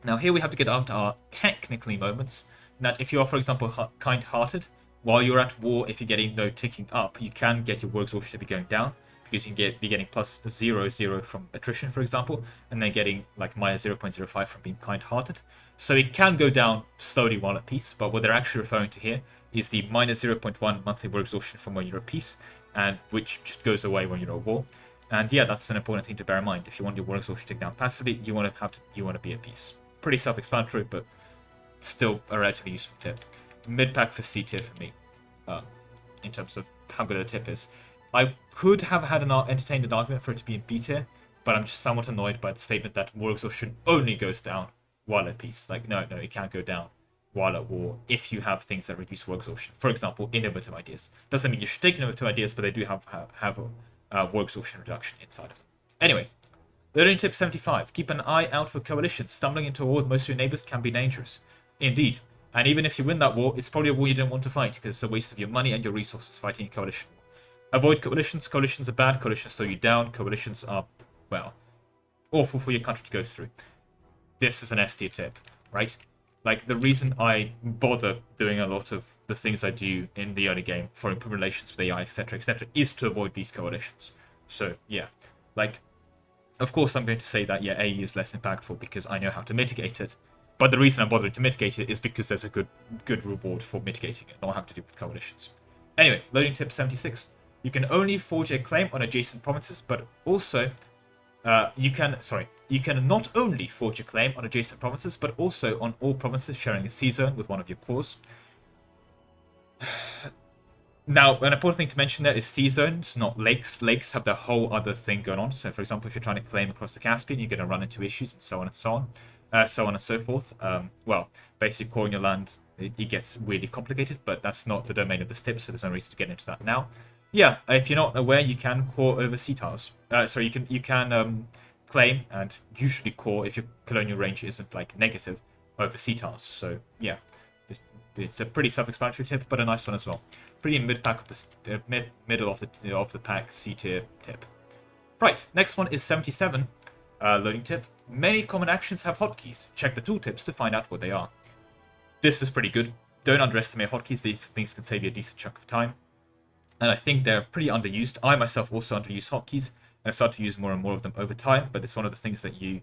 Now here we have to get out our technically moments, that if you are, for example, kind-hearted, while you're at war, if you're getting no ticking up, you can get your war exhaustion to be going down, because you can be getting plus 0.0 from attrition, for example, and then getting like minus 0.05 from being kind-hearted. So it can go down slowly while at peace, but what they're actually referring to here is the minus 0.1 monthly war exhaustion from when you're at peace, and which just goes away when you're at war. And yeah, that's an important thing to bear in mind. If you want your war exhaustion to take down passively, you want to be at peace. Pretty self-explanatory, but still a relatively useful tip. Mid-pack for C tier for me, in terms of how good a tip is. I could have had entertained an argument for it to be in B tier, but I'm just somewhat annoyed by the statement that war exhaustion only goes down while at peace. Like, no, it can't go down while at war if you have things that reduce war exhaustion. For example, innovative ideas. Doesn't mean you should take innovative ideas, but they do have war exhaustion reduction inside of them. Anyway, learning tip 75. Keep an eye out for coalitions. Stumbling into a war with most of your neighbors can be dangerous. Indeed. And even if you win that war, it's probably a war you don't want to fight because it's a waste of your money and your resources fighting a coalition. Avoid coalitions. Coalitions are bad. Coalitions slow you down. Coalitions are, well, awful for your country to go through. This is an S tier tip, right? Like, the reason I bother doing a lot of the things I do in the early game for improving relations with AI, etc., is to avoid these coalitions. So, yeah. Like, of course I'm going to say that, yeah, AE is less impactful because I know how to mitigate it. But the reason I'm bothering to mitigate it is because there's a good reward for mitigating it, not having to do with coalitions. Anyway, loading tip 76. You can only forge a claim on adjacent provinces, but also... you can not only forge a claim on adjacent provinces, but also on all provinces sharing a sea zone with one of your cores. Now, an important thing to mention there is sea zones, not lakes. Lakes have their whole other thing going on. So, for example, if you're trying to claim across the Caspian, you're going to run into issues and so on and so on. So on and so forth. Well, basically, coring your land, it gets really complicated, but that's not the domain of this tip, so there's no reason to get into that now. Yeah, if you're not aware, you can core over sea tiles. Sorry, you can claim and usually core if your colonial range isn't like negative over sea tiles. So yeah, it's a pretty self-explanatory tip, but a nice one as well. Pretty mid-pack of the middle of the pack C tier tip. Right, next one is 77. Loading tip. Many common actions have hotkeys. Check the tooltips to find out what they are. This is pretty good. Don't underestimate hotkeys. These things can save you a decent chunk of time. And I think they're pretty underused. I myself also underuse hotkeys, and I've started to use more and more of them over time, but it's one of the things that you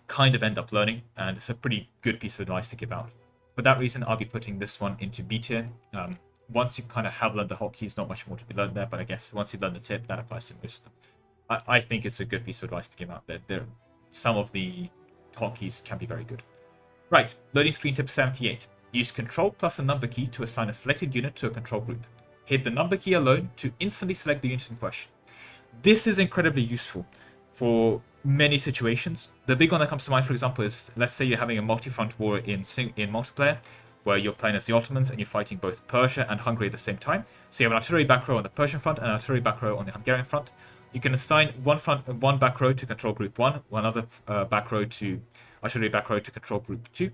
kind of end up learning, and it's a pretty good piece of advice to give out. For that reason, I'll be putting this one into B tier. Once you kind of have learned the hotkeys, not much more to be learned there, but I guess once you've learned the tip, that applies to most of them. I think it's a good piece of advice to give out there. Some of the hotkeys can be very good. Right, loading screen tip 78. Use control plus a number key to assign a selected unit to a control group. Hit the number key alone to instantly select the unit in question. This is incredibly useful for many situations. The big one that comes to mind, for example, is let's say you're having a multi-front war in multiplayer, where you're playing as the Ottomans and you're fighting both Persia and Hungary at the same time. So you have an artillery back row on the Persian front and an artillery back row on the Hungarian front. You can assign one back row to control group 1, one other back row to artillery back row to control group 2.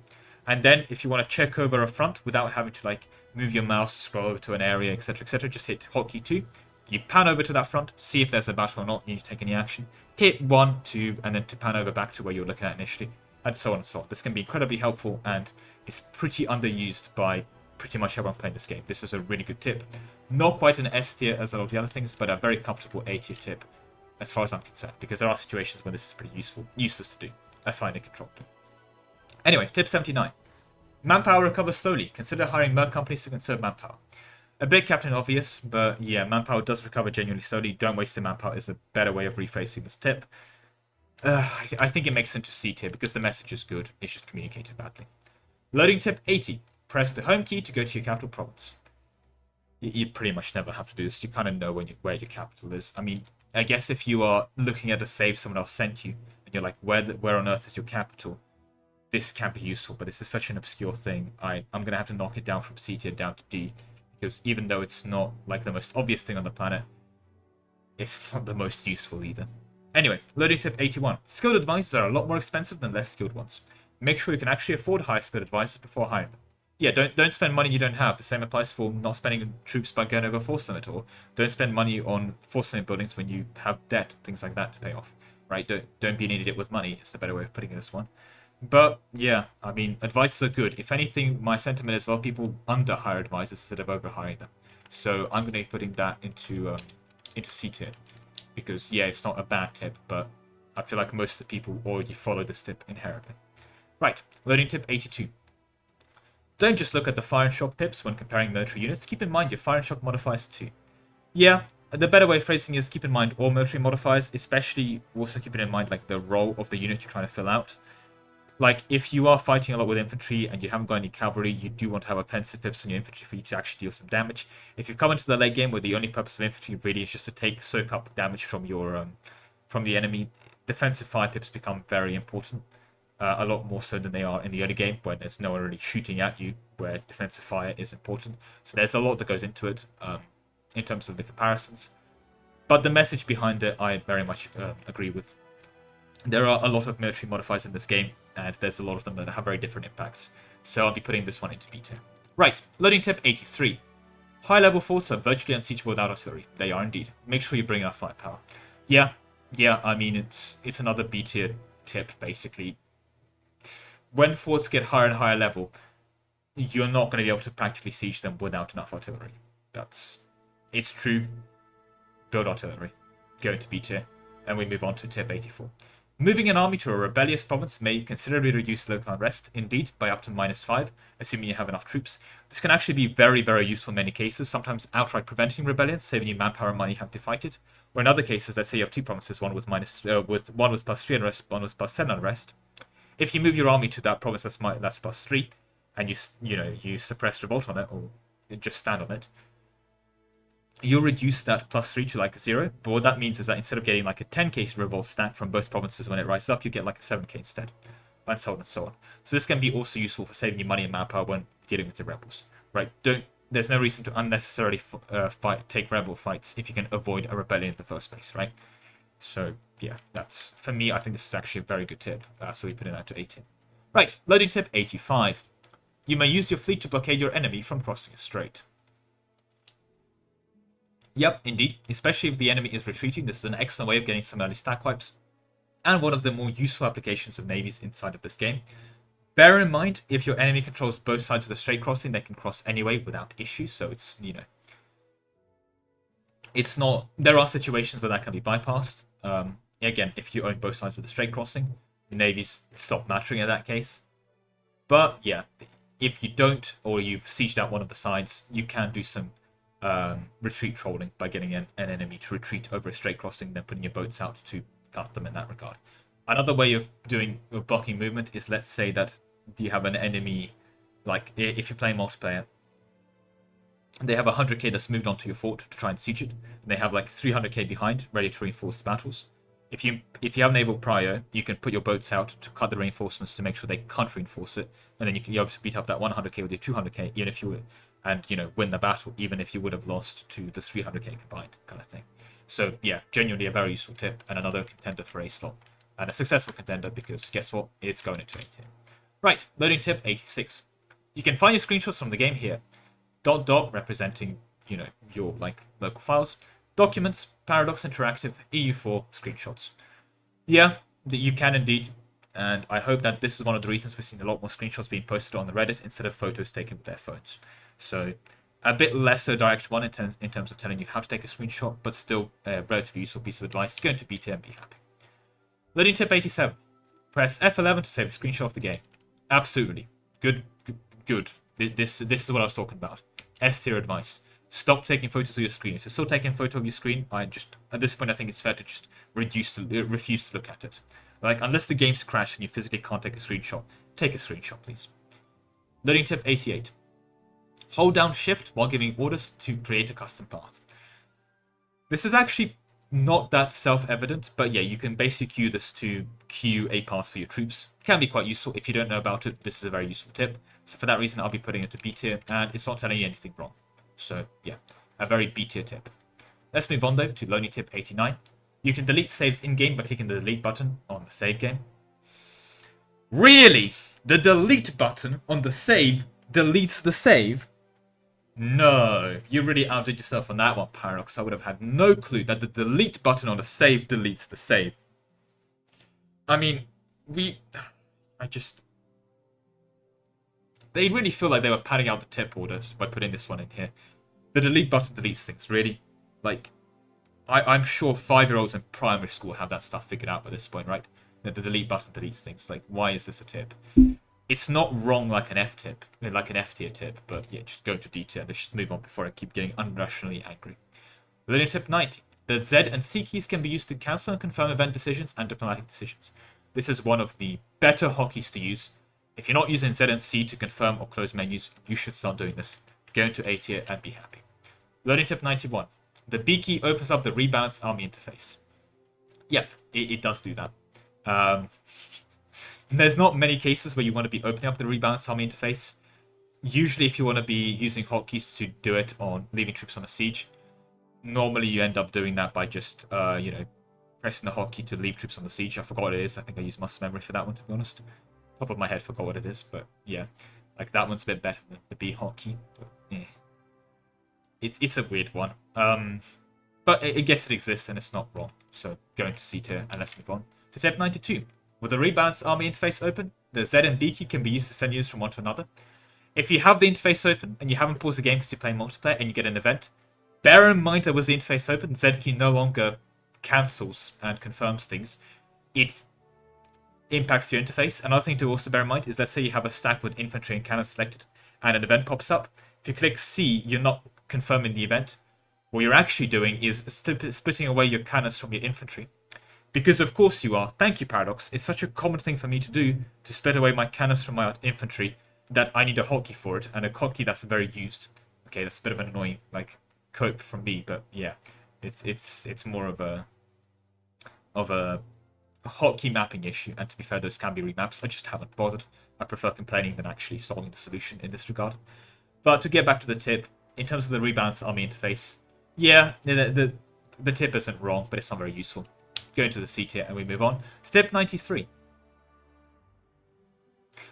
And then if you want to check over a front without having to like move your mouse, scroll over to an area, etc., just hit hotkey 2. You pan over to that front, see if there's a battle or not, you need to take any action. Hit 1, 2, and then to pan over back to where you were looking at initially, and so on and so on. This can be incredibly helpful, and it's pretty underused by pretty much everyone playing this game. This is a really good tip. Not quite an S tier as a lot of the other things, but a very comfortable A tier tip, as far as I'm concerned, because there are situations where this is pretty useless to do. Assign a control to. Anyway, tip 79. Manpower recovers slowly. Consider hiring merc companies to conserve manpower. A bit Captain Obvious, but yeah, manpower does recover genuinely slowly. Don't waste the manpower is a better way of rephrasing this tip. I think it makes sense to C tier because the message is good. It's just communicated badly. Loading tip 80. Press the home key to go to your capital province. You pretty much never have to do this. You kind of know where your capital is. I mean, I guess if you are looking at a save someone else sent you, and you're like, where on earth is your capital? This can be useful, but this is such an obscure thing. I'm going to have to knock it down from C tier down to D. Because even though it's not like the most obvious thing on the planet, it's not the most useful either. Anyway, loading tip 81. Skilled advisors are a lot more expensive than less skilled ones. Make sure you can actually afford high skilled advisors before hiring them. Yeah, don't spend money you don't have. The same applies for not spending troops by going over force limit, or don't spend money on force limit buildings when you have debt, things like that to pay off. Right? Don't be an idiot with money. It's the better way of putting it, this one. But yeah, I mean, advisors are good. If anything, my sentiment is a lot of people under-hire advisors instead of over-hiring them. So I'm going to be putting that into C tier. Because yeah, it's not a bad tip, but I feel like most of the people already follow this tip inherently. Right, loading tip 82. Don't just look at the fire and shock tips when comparing military units. Keep in mind your fire and shock modifiers too. Yeah, the better way of phrasing is keep in mind all military modifiers, especially also keeping in mind like the role of the unit you're trying to fill out. Like, if you are fighting a lot with infantry and you haven't got any cavalry, you do want to have offensive pips on your infantry for you to actually deal some damage. If you come into the late game where the only purpose of infantry really is just to soak up damage from your from the enemy, defensive fire pips become very important. A lot more so than they are in the early game, where there's no one really shooting at you, where defensive fire is important. So there's a lot that goes into it in terms of the comparisons. But the message behind it, I very much agree with. There are a lot of military modifiers in this game, and there's a lot of them that have very different impacts. So I'll be putting this one into B tier. Right, loading tip 83. High-level forts are virtually unsiegable without artillery. They are indeed. Make sure you bring enough firepower. Yeah, I mean, it's another B tier tip, basically. When forts get higher and higher level, you're not going to be able to practically siege them without enough artillery. It's true. Build artillery. Go into B tier. And we move on to tip 84. Moving an army to a rebellious province may considerably reduce local unrest, indeed, by up to -5, assuming you have enough troops. This can actually be very, very useful in many cases, sometimes outright preventing rebellion, saving you manpower and money having to fight it. Or in other cases, let's say you have two provinces, one with +3 unrest, one with +10 unrest. If you move your army to that province that's +3, and you suppress revolt on it, or just stand on it, you'll reduce that +3 to like a 0, but what that means is that instead of getting like a 10k revolt stack from both provinces when it rises up, you get like a 7k instead, and so on and so on. So this can be also useful for saving you money and manpower when dealing with the rebels, right? There's no reason to unnecessarily take rebel fights if you can avoid a rebellion in the first place, right? So yeah, that's, for me, I think this is actually a very good tip, so we put it out to 18. Right, loading tip 85. You may use your fleet to blockade your enemy from crossing a strait. Yep, indeed. Especially if the enemy is retreating, this is an excellent way of getting some early stack wipes, and one of the more useful applications of navies inside of this game. Bear in mind, if your enemy controls both sides of the strait crossing, they can cross anyway without issue, so it's, it's not... There are situations where that can be bypassed. Again, if you own both sides of the strait crossing, navies stop mattering in that case. But yeah, if you don't, or you've sieged out one of the sides, you can do some retreat trolling by getting an enemy to retreat over a straight crossing, then putting your boats out to cut them in that regard. Another way of blocking movement is, let's say that you have an enemy, like if you're playing multiplayer, they have 100k that's moved onto your fort to try and siege it, and they have like 300k behind, ready to reinforce the battles. If you have naval prio, you can put your boats out to cut the reinforcements to make sure they can't reinforce it, and then you can beat up that 100k with your 200k, even if you would, and win the battle, even if you would have lost to the 300k combined, kind of thing. So yeah, genuinely a very useful tip, and another contender for a slot, and a successful contender because guess what? It's going into A tier. Right, loading tip 86. You can find your screenshots from the game here. ... representing your local files, documents, Paradox Interactive, EU4 screenshots. Yeah, you can indeed, and I hope that this is one of the reasons we're seeing a lot more screenshots being posted on the Reddit instead of photos taken with their phones. So a bit lesser direct one in terms of telling you how to take a screenshot, but still a relatively useful piece of advice. Go into beta and be happy. Loading tip 87. Press F11 to save a screenshot of the game. Absolutely. Good. This is what I was talking about. S tier advice. Stop taking photos of your screen. If you're still taking a photo of your screen, at this point I think it's fair to just refuse to look at it. Like, unless the game's crashed and you physically can't take a screenshot, take a screenshot, please. Loading tip 88. Hold down shift while giving orders to create a custom path. This is actually not that self-evident, but yeah, you can basically queue this to queue a path for your troops. It can be quite useful. If you don't know about it, this is a very useful tip. So for that reason, I'll be putting it to B tier, and it's not telling you anything wrong. So yeah, a very B tier tip. Let's move on though to loading tip 89. You can delete saves in-game by clicking the delete button on the save game. Really? The delete button on the save deletes the save? No, you really outdid yourself on that one, Paradox. I would have had no clue that the delete button on the save deletes the save. I mean, they really feel like they were padding out the tip orders by putting this one in here. The delete button deletes things, really? Like, I'm sure 5-year-olds in primary school have that stuff figured out by this point, right? That the delete button deletes things. Like, why is this a tip? It's not wrong like an F tip, like an F tier tip, but yeah, just go to D tier. Let's just move on before I keep getting unrationally angry. Loading tip 90. The Z and C keys can be used to cancel and confirm event decisions and diplomatic decisions. This is one of the better hotkeys to use. If you're not using Z and C to confirm or close menus, you should start doing this. Go into A tier and be happy. Loading tip 91. The B key opens up the rebalance army interface. Yep, it does do that. There's not many cases where you want to be opening up the rebalance army interface. Usually if you want to be using hotkeys to do it on leaving troops on a siege, normally you end up doing that by just, pressing the hotkey to leave troops on the siege. I forgot what it is. I think I used muscle memory for that one, to be honest. Top of my head, forgot what it is, but yeah. Like, that one's a bit better than the B hotkey, but yeah. It's a weird one. But I guess it exists and it's not wrong. So, going to C tier, and let's move on to tip 92. With the rebalance army interface open, the Z and B key can be used to send units from one to another. If you have the interface open and you haven't paused the game because you're playing multiplayer and you get an event, bear in mind that with the interface open, the Z key no longer cancels and confirms things. It impacts your interface. Another thing to also bear in mind is, let's say you have a stack with infantry and cannons selected and an event pops up. If you click C, you're not confirming the event. What you're actually doing is splitting away your cannons from your infantry. Because of course you are. Thank you, Paradox. It's such a common thing for me to do, to split away my cannons from my infantry, that I need a hotkey for it, and a hotkey that's very used. Okay, that's a bit of an annoying, cope from me, but yeah. It's more of a hotkey mapping issue, and to be fair, those can be remaps. I just haven't bothered. I prefer complaining than actually solving the solution in this regard. But to get back to the tip, in terms of the rebalance army interface, yeah, the tip isn't wrong, but it's not very useful. Go into the C tier and we move on to tip 93.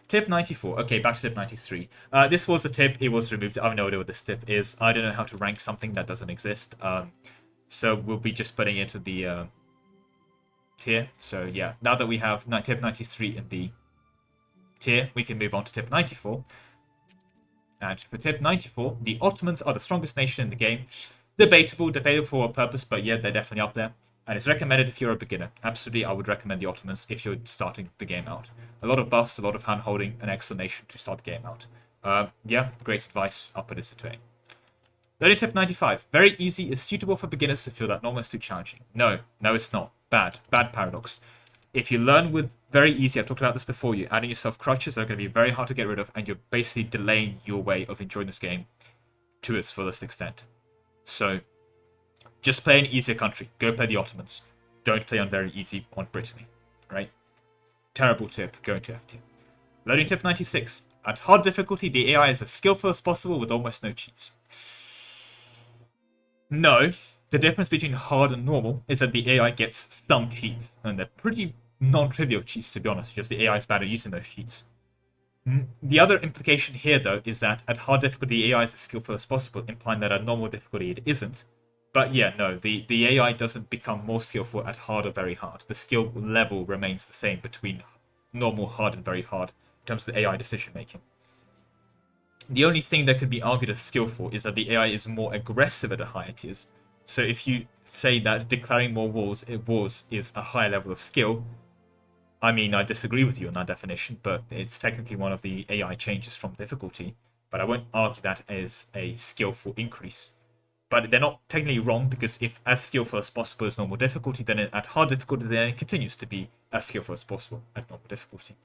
Tip 94. Okay, back to tip 93. This was a tip. It was removed. I have no idea what this tip is. I don't know how to rank something that doesn't exist. So we'll be just putting it into the tier. So yeah, now that we have tip 93 in the tier, we can move on to tip 94. And for tip 94, the Ottomans are the strongest nation in the game. Debatable for what purpose, but yeah, they're definitely up there. And it's recommended if you're a beginner. Absolutely, I would recommend the Ottomans if you're starting the game out. A lot of buffs, a lot of hand-holding, an explanation to start the game out. Yeah, great advice. I'll put this into A. Learning tip 95. Very easy is suitable for beginners who feel that normal is too challenging. No, it's not. Bad paradox. If you learn with very easy, I've talked about this before, you're adding yourself crutches that are going to be very hard to get rid of, and you're basically delaying your way of enjoying this game to its fullest extent. So, just play an easier country. Go play the Ottomans. Don't play on very easy on Brittany. Right? Terrible tip. Going to F tier. Loading tip 96. At hard difficulty, the AI is as skillful as possible with almost no cheats. No. The difference between hard and normal is that the AI gets some cheats. And they're pretty non-trivial cheats, to be honest. Just the AI is bad at using those cheats. The other implication here, though, is that at hard difficulty, the AI is as skillful as possible, implying that at normal difficulty it isn't. But yeah, no, the AI doesn't become more skillful at hard or very hard. The skill level remains the same between normal, hard, and very hard in terms of the AI decision making. The only thing that could be argued as skillful is that the AI is more aggressive at the higher tiers. So if you say that declaring more wars is a higher level of skill, I mean, I disagree with you on that definition, but it's technically one of the AI changes from difficulty. But I won't argue that as a skillful increase. But they're not technically wrong, because if as skillful as possible is normal difficulty, then at hard difficulty, then it continues to be as skillful as possible at normal difficulty.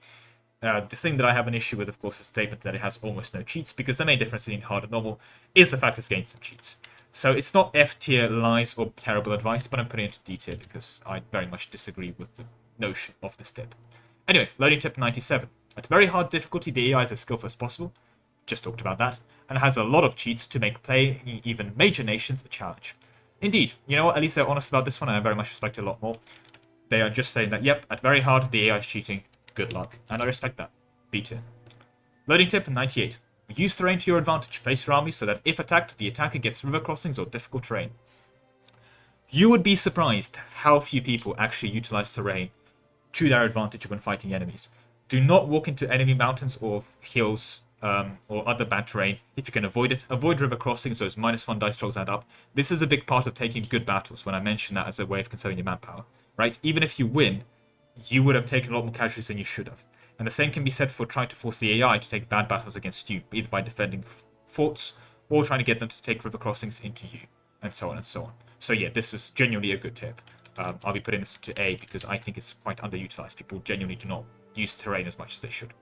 The thing that I have an issue with, of course, is the statement that it has almost no cheats, because the main difference between hard and normal is the fact it's gained some cheats. So it's not F tier lies or terrible advice, but I'm putting it into D tier because I very much disagree with the notion of this tip. Anyway, loading tip 97. At very hard difficulty, the AI is as skillful as possible. Just talked about that. And has a lot of cheats to make playing even major nations a challenge. Indeed, you know what, at least they're honest about this one, and I very much respect it a lot more. They are just saying that, yep, at very hard, the AI is cheating. Good luck. And I respect that. B tier. Loading tip 98. Use terrain to your advantage. Place your army so that if attacked, the attacker gets river crossings or difficult terrain. You would be surprised how few people actually utilize terrain to their advantage when fighting enemies. Do not walk into enemy mountains or hills or other bad terrain if you can avoid it. Avoid river crossings, those -1 dice rolls add up. This is a big part of taking good battles when I mention that as a way of conserving your manpower. Right? Even if you win, you would have taken a lot more casualties than you should have. And the same can be said for trying to force the AI to take bad battles against you, either by defending forts or trying to get them to take river crossings into you, and so on and so on. So yeah, this is genuinely a good tip. I'll be putting this to A because I think it's quite underutilized. People genuinely do not use terrain as much as they should.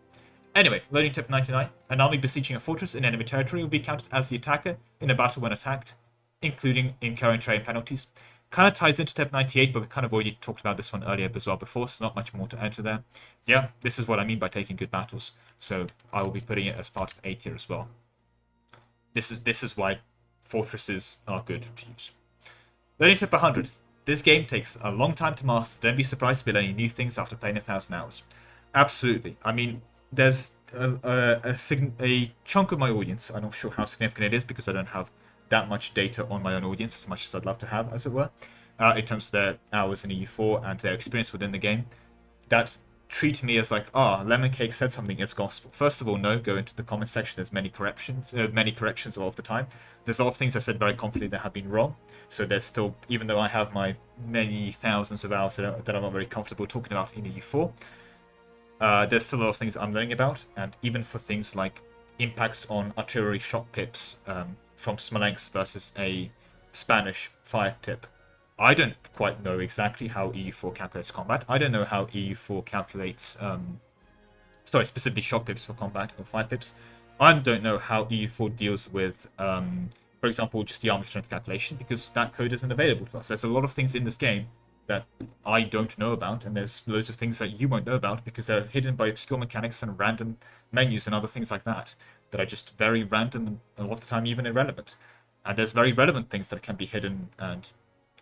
Anyway, loading tip 99. An army besieging a fortress in enemy territory will be counted as the attacker in a battle when attacked, including incurring terrain penalties. Kind of ties into tip 98, but we kind of already talked about this one earlier as well before, so not much more to enter there. Yeah, this is what I mean by taking good battles. So I will be putting it as part of A tier as well. This is why fortresses are good to use. Learning tip 100. This game takes a long time to master. Don't be surprised to be learning new things after playing 1,000 hours. Absolutely. I mean, there's a chunk of my audience. I'm not sure how significant it is because I don't have that much data on my own audience as much as I'd love to have, as it were, in terms of their hours in EU4 and their experience within the game, that treat me as like, Lemon Cake said something, it's gospel. First of all, no, go into the comment section. There's many corrections all of the time. There's a lot of things I said very confidently that have been wrong. So there's still, even though I have my many thousands of hours that I'm not very comfortable talking about in EU4, there's still a lot of things I'm learning about, and even for things like impacts on artillery shot pips from Smolensk versus a Spanish fire tip. I don't quite know exactly how EU4 calculates combat. I don't know how EU4 calculates, specifically shot pips for combat or fire pips. I don't know how EU4 deals with, for example, just the army strength calculation, because that code isn't available to us. There's a lot of things in this game that I don't know about, and there's loads of things that you won't know about because they're hidden by obscure mechanics and random menus and other things like that that are just very random and a lot of the time even irrelevant. And there's very relevant things that can be hidden and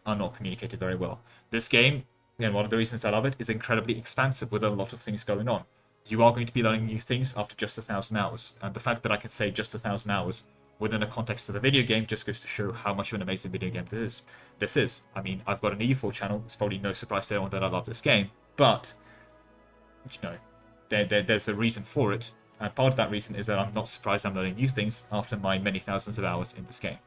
are not communicated very well. This game, again, one of the reasons I love it, is incredibly expansive with a lot of things going on. You are going to be learning new things after just 1,000 hours, and the fact that I can say just 1,000 hours within the context of a video game just goes to show how much of an amazing video game this is. I mean, I've got an EU4 channel. It's probably no surprise to anyone that I love this game, but you know, there's a reason for it. And part of that reason is that I'm not surprised I'm learning new things after my many thousands of hours in this game.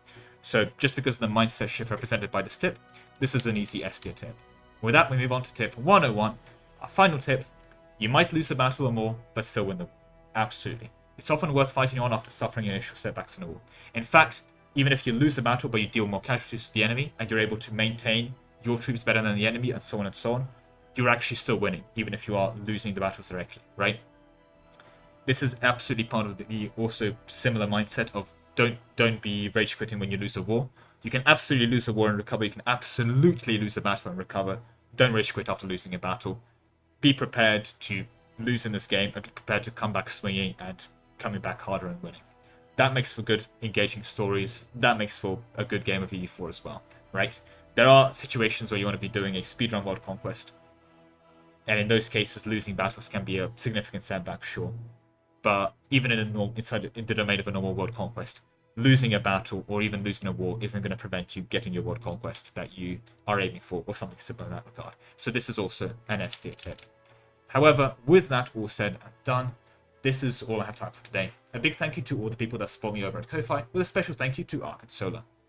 So just because of the mindset shift represented by this tip, this is an easy S tier tip. With that, we move on to tip 101. Our final tip: you might lose a battle or more, but still win the war. Absolutely. It's often worth fighting on after suffering initial setbacks in a war. In fact, even if you lose a battle but you deal more casualties to the enemy, and you're able to maintain your troops better than the enemy, and so on, you're actually still winning, even if you are losing the battles directly, right? This is absolutely part of the also similar mindset of don't be rage quitting when you lose a war. You can absolutely lose a war and recover. You can absolutely lose a battle and recover. Don't rage quit after losing a battle. Be prepared to lose in this game and be prepared to come back swinging and coming back harder and winning. That makes for good, engaging stories. That makes for a good game of EU4 as well, right? There are situations where you want to be doing a speedrun world conquest, and in those cases, losing battles can be a significant setback, sure. But even in the domain of a normal world conquest, losing a battle or even losing a war isn't going to prevent you getting your world conquest that you are aiming for, or something similar in that regard. So this is also an S tier tip. However, with that all said and done, this is all I have time for today. A big thank you to all the people that support me over at Ko-Fi, with a special thank you to Ark and Solar.